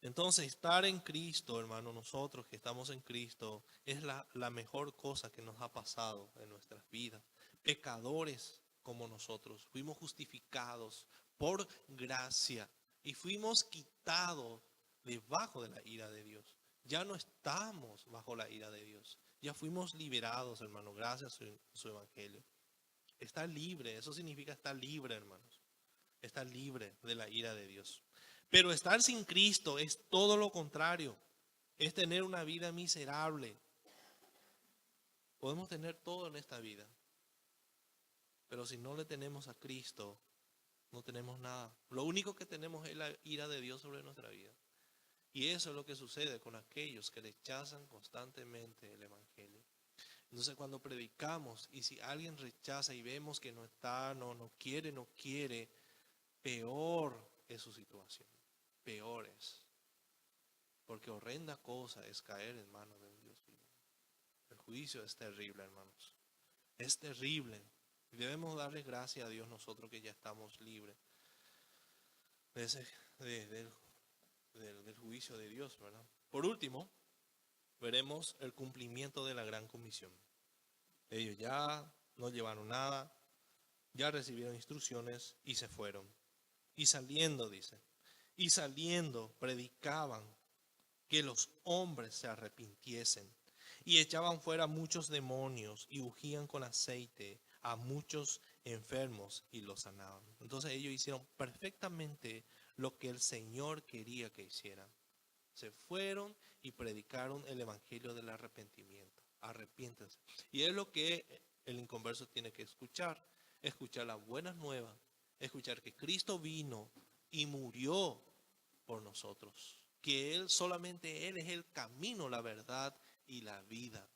Entonces, estar en Cristo, hermano, nosotros que estamos en Cristo, es la mejor cosa que nos ha pasado en nuestras vidas. Pecadores como nosotros, fuimos justificados por gracia y fuimos quitados debajo de la ira de Dios. Ya no estamos bajo la ira de Dios. Ya fuimos liberados, hermano, gracias a su evangelio. Estar libre, eso significa estar libre, hermanos. Estar libre de la ira de Dios. Pero estar sin Cristo es todo lo contrario. Es tener una vida miserable. Podemos tener todo en esta vida. Pero si no le tenemos a Cristo, no tenemos nada. Lo único que tenemos es la ira de Dios sobre nuestra vida. Y eso es lo que sucede con aquellos que rechazan constantemente el Evangelio. Entonces cuando predicamos y si alguien rechaza y vemos que no está, no quiere, peor es su situación. Peor es. Porque horrenda cosa es caer en manos de un Dios vivo. El juicio es terrible, hermanos. Es terrible. Y debemos darle gracias a Dios nosotros que ya estamos libres de del juicio de Dios, ¿verdad? Por último, veremos el cumplimiento de la gran comisión. Ellos ya no llevaron nada, ya recibieron instrucciones y se fueron. Y saliendo, dice, y saliendo predicaban que los hombres se arrepintiesen y echaban fuera muchos demonios y ungían con aceite a muchos enfermos y los sanaban. Entonces ellos hicieron perfectamente lo que el Señor quería que hicieran. Se fueron y predicaron el evangelio del arrepentimiento. Arrepiéntense. Y es lo que el inconverso tiene que escuchar. Escuchar las buenas nuevas. Escuchar que Cristo vino y murió por nosotros. Que solamente Él es el camino, la verdad y la vida.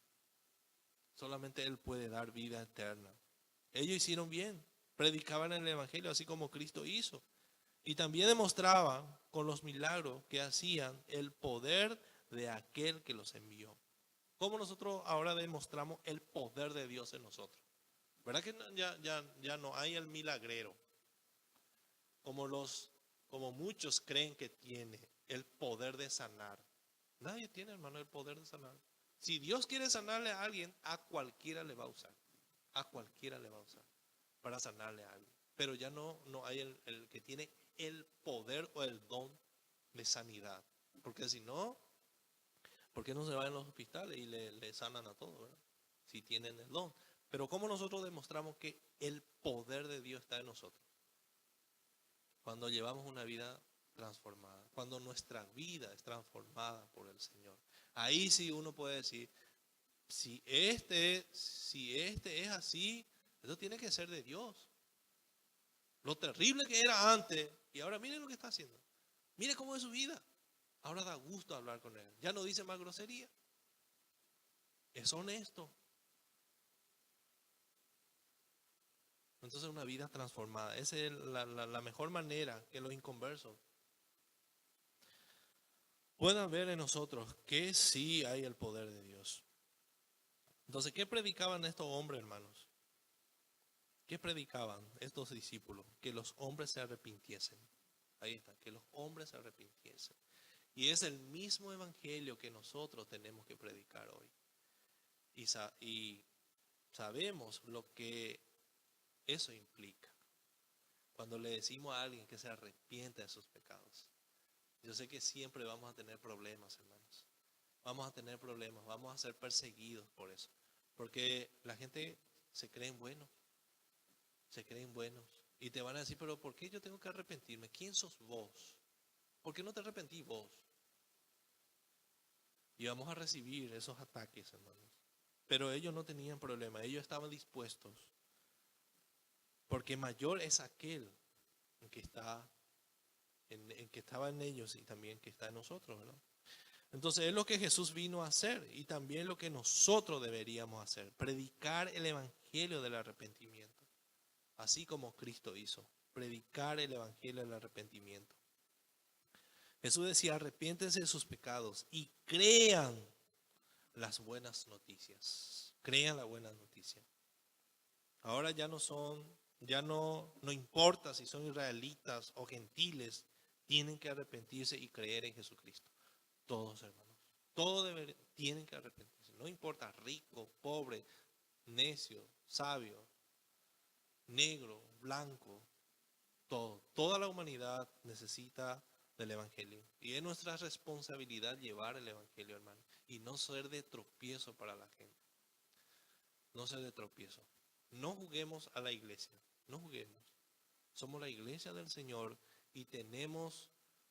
Solamente Él puede dar vida eterna. Ellos hicieron bien. Predicaban el evangelio así como Cristo hizo. Y también demostraban con los milagros que hacían el poder de aquel que los envió. ¿Cómo nosotros ahora demostramos el poder de Dios en nosotros? ¿Verdad que ya no hay el milagrero? Como muchos creen que tiene el poder de sanar. Nadie tiene, hermano, el poder de sanar. Si Dios quiere sanarle a alguien, a cualquiera le va a usar. A cualquiera le va a usar para sanarle a alguien. Pero ya no hay el que tiene el poder o el don de sanidad. Porque si no, ¿por qué no se van a los hospitales y le sanan a todos, ¿verdad? Si tienen el don. Pero ¿cómo nosotros demostramos que el poder de Dios está en nosotros? Cuando llevamos una vida transformada, cuando nuestra vida es transformada por el Señor. Ahí sí uno puede decir, si este es así, esto tiene que ser de Dios. Lo terrible que era antes, y ahora miren lo que está haciendo. Mire cómo es su vida. Ahora da gusto hablar con él. Ya no dice más grosería. Es honesto. Entonces una vida transformada. Esa es la mejor manera que los inconversos puedan ver en nosotros que sí hay el poder de Dios. Entonces, ¿qué predicaban estos hombres, hermanos? ¿Qué predicaban estos discípulos? Que los hombres se arrepintiesen. Ahí está, que los hombres se arrepintiesen. Y es el mismo evangelio que nosotros tenemos que predicar hoy. Y sabemos lo que eso implica. Cuando le decimos a alguien que se arrepiente de sus pecados. Yo sé que siempre vamos a tener problemas, hermanos. Vamos a tener problemas, vamos a ser perseguidos por eso. Porque la gente se creen buenos. Se creen buenos. Y te van a decir, pero ¿por qué yo tengo que arrepentirme? ¿Quién sos vos? ¿Por qué no te arrepentís vos? Y vamos a recibir esos ataques, hermanos. Pero ellos no tenían problema, ellos estaban dispuestos. Porque mayor es aquel que está en que estaba en ellos y también que está en nosotros, ¿verdad? Entonces es lo que Jesús vino a hacer y también lo que nosotros deberíamos hacer, predicar el evangelio del arrepentimiento, así como Cristo hizo, predicar el evangelio del arrepentimiento. Jesús decía, arrepiéntense de sus pecados y crean las buenas noticias, crean la buena noticia. Ahora ya no importa si son israelitas o gentiles, tienen que arrepentirse y creer en Jesucristo. Todos, hermanos, tienen que arrepentirse. No importa rico, pobre, necio, sabio, negro, blanco, toda la humanidad necesita del evangelio. Y es nuestra responsabilidad llevar el evangelio, hermano, y no ser de tropiezo para la gente. No ser de tropiezo. No juguemos a la iglesia, no juguemos. Somos la iglesia del Señor y tenemos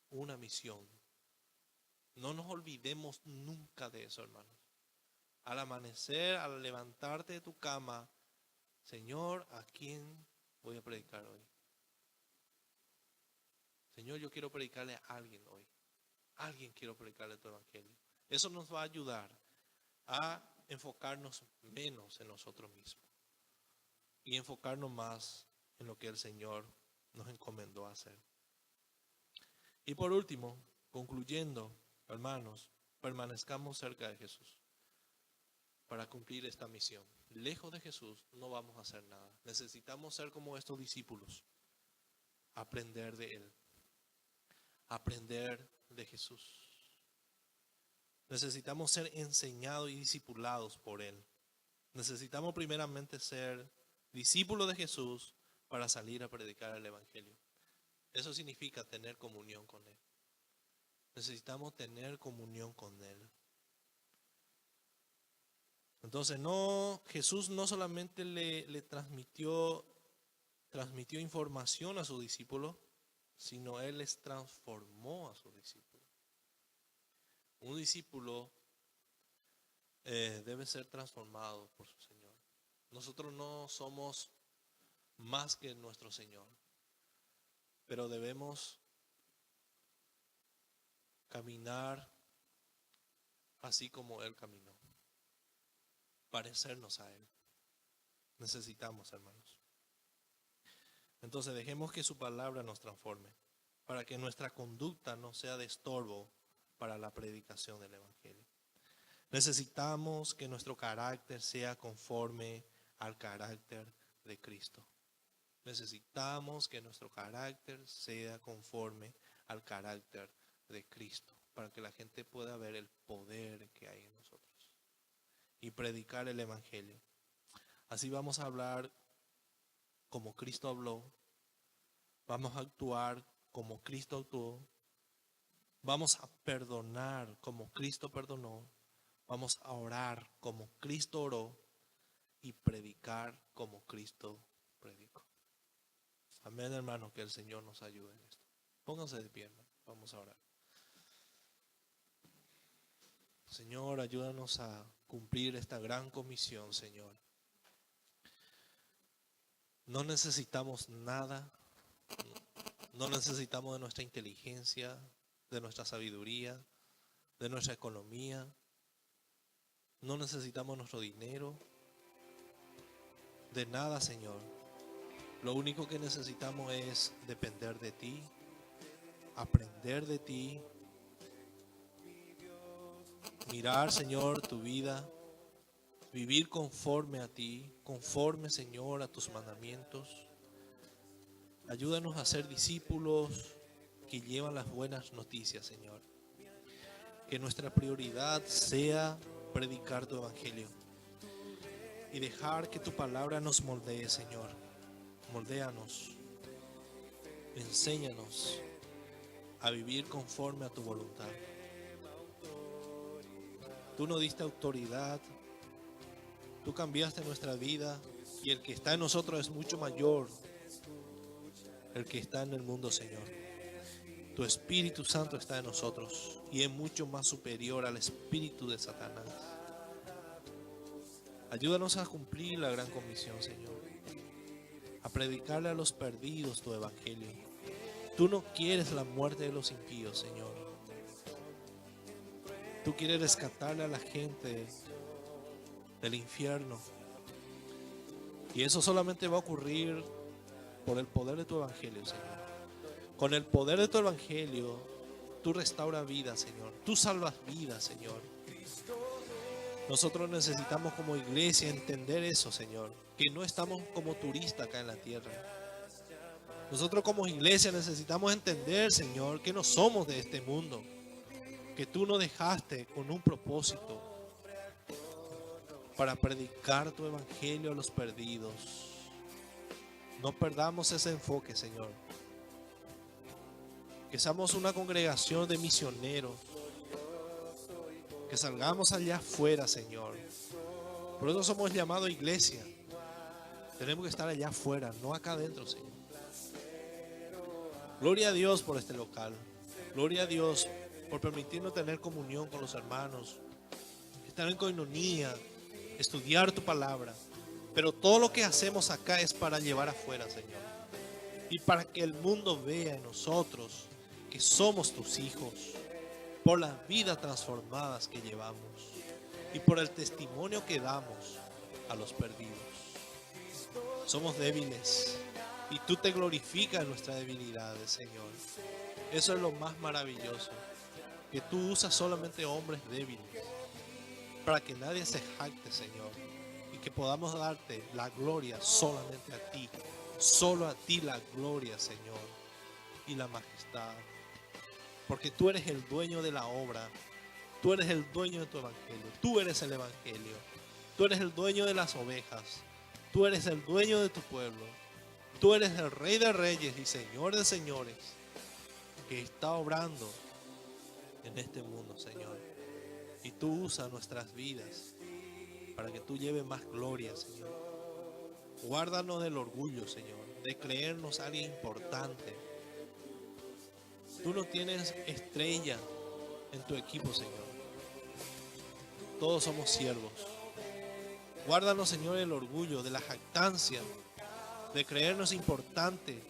una misión. No nos olvidemos nunca de eso, hermanos. Al amanecer, al levantarte de tu cama, Señor, ¿a quién voy a predicar hoy? Señor, yo quiero predicarle a alguien hoy. A alguien quiero predicarle tu evangelio. Eso nos va a ayudar a enfocarnos menos en nosotros mismos y enfocarnos más en lo que el Señor nos encomendó a hacer. Y por último, concluyendo, hermanos, permanezcamos cerca de Jesús para cumplir esta misión. Lejos de Jesús no vamos a hacer nada. Necesitamos ser como estos discípulos, aprender de Él, aprender de Jesús. Necesitamos ser enseñados y discipulados por Él. Necesitamos primeramente ser discípulos de Jesús para salir a predicar el evangelio. Eso significa tener comunión con Él. Necesitamos tener comunión con Él. Entonces Jesús no solamente le transmitió información a sus discípulos, sino Él les transformó a sus discípulos. Un discípulo debe ser transformado por su Señor. Nosotros no somos más que nuestro Señor, pero debemos caminar así como Él caminó, parecernos a Él. Necesitamos, hermanos. Entonces dejemos que su palabra nos transforme, para que nuestra conducta no sea de estorbo para la predicación del evangelio. Necesitamos que nuestro carácter sea conforme al carácter de Cristo. Necesitamos que nuestro carácter sea conforme al carácter de Cristo, para que la gente pueda ver el poder que hay en nosotros y predicar el evangelio. Así vamos a hablar como Cristo habló, vamos a actuar como Cristo actuó, vamos a perdonar como Cristo perdonó, vamos a orar como Cristo oró y predicar como Cristo predicó. Amén, hermano, que el Señor nos ayude en esto. Pónganse de pie, hermano. Vamos a orar. Señor, ayúdanos a cumplir esta gran comisión, Señor. No necesitamos nada, no necesitamos de nuestra inteligencia, de nuestra sabiduría, de nuestra economía. No necesitamos nuestro dinero, de nada, Señor. Lo único que necesitamos es depender de ti, aprender de ti, mirar, Señor, tu vida, vivir conforme a ti, conforme, Señor, a tus mandamientos. Ayúdanos a ser discípulos que llevan las buenas noticias, Señor. Que nuestra prioridad sea predicar tu evangelio y dejar que tu palabra nos moldee, Señor. Moldéanos, enséñanos a vivir conforme a tu voluntad. Tú nos diste autoridad, tú cambiaste nuestra vida y el que está en nosotros es mucho mayor el que está en el mundo, Señor. Tu Espíritu Santo está en nosotros y es mucho más superior al espíritu de Satanás. Ayúdanos a cumplir la gran comisión, Señor, a predicarle a los perdidos tu evangelio. Tú no quieres la muerte de los impíos, Señor. Tú quieres rescatarle a la gente del infierno. Y eso solamente va a ocurrir por el poder de tu evangelio, Señor. Con el poder de tu evangelio, tú restauras vidas, Señor. Tú salvas vidas, Señor. Nosotros necesitamos como iglesia entender eso, Señor. Que no estamos como turistas acá en la tierra. Nosotros como iglesia necesitamos entender, Señor, que no somos de este mundo. Que tú nos dejaste con un propósito para predicar tu evangelio a los perdidos. No perdamos ese enfoque, Señor. Que seamos una congregación de misioneros. Que salgamos allá afuera, Señor. Por eso somos llamados iglesia. Tenemos que estar allá afuera, no acá adentro, Señor. Gloria a Dios por este local. Gloria a Dios por permitirnos tener comunión con los hermanos. Estar en coinonía, estudiar tu palabra. Pero todo lo que hacemos acá es para llevar afuera, Señor. Y para que el mundo vea en nosotros que somos tus hijos. Por las vidas transformadas que llevamos. Y por el testimonio que damos a los perdidos. Somos débiles. Y tú te glorificas en nuestras debilidades, Señor. Eso es lo más maravilloso. Que tú usas solamente hombres débiles. Para que nadie se jacte, Señor. Y que podamos darte la gloria solamente a ti. Solo a ti la gloria, Señor. Y la majestad. Porque tú eres el dueño de la obra. Tú eres el dueño de tu evangelio. Tú eres el evangelio. Tú eres el dueño de las ovejas. Tú eres el dueño de tu pueblo. Tú eres el Rey de Reyes y Señor de Señores. Que está obrando en este mundo, Señor. Y tú usas nuestras vidas para que tú lleves más gloria, Señor. Guárdanos del orgullo, Señor, de creernos alguien importante. Tú no tienes estrella en tu equipo, Señor. Todos somos siervos. Guárdanos, Señor, el orgullo de la jactancia, de creernos importante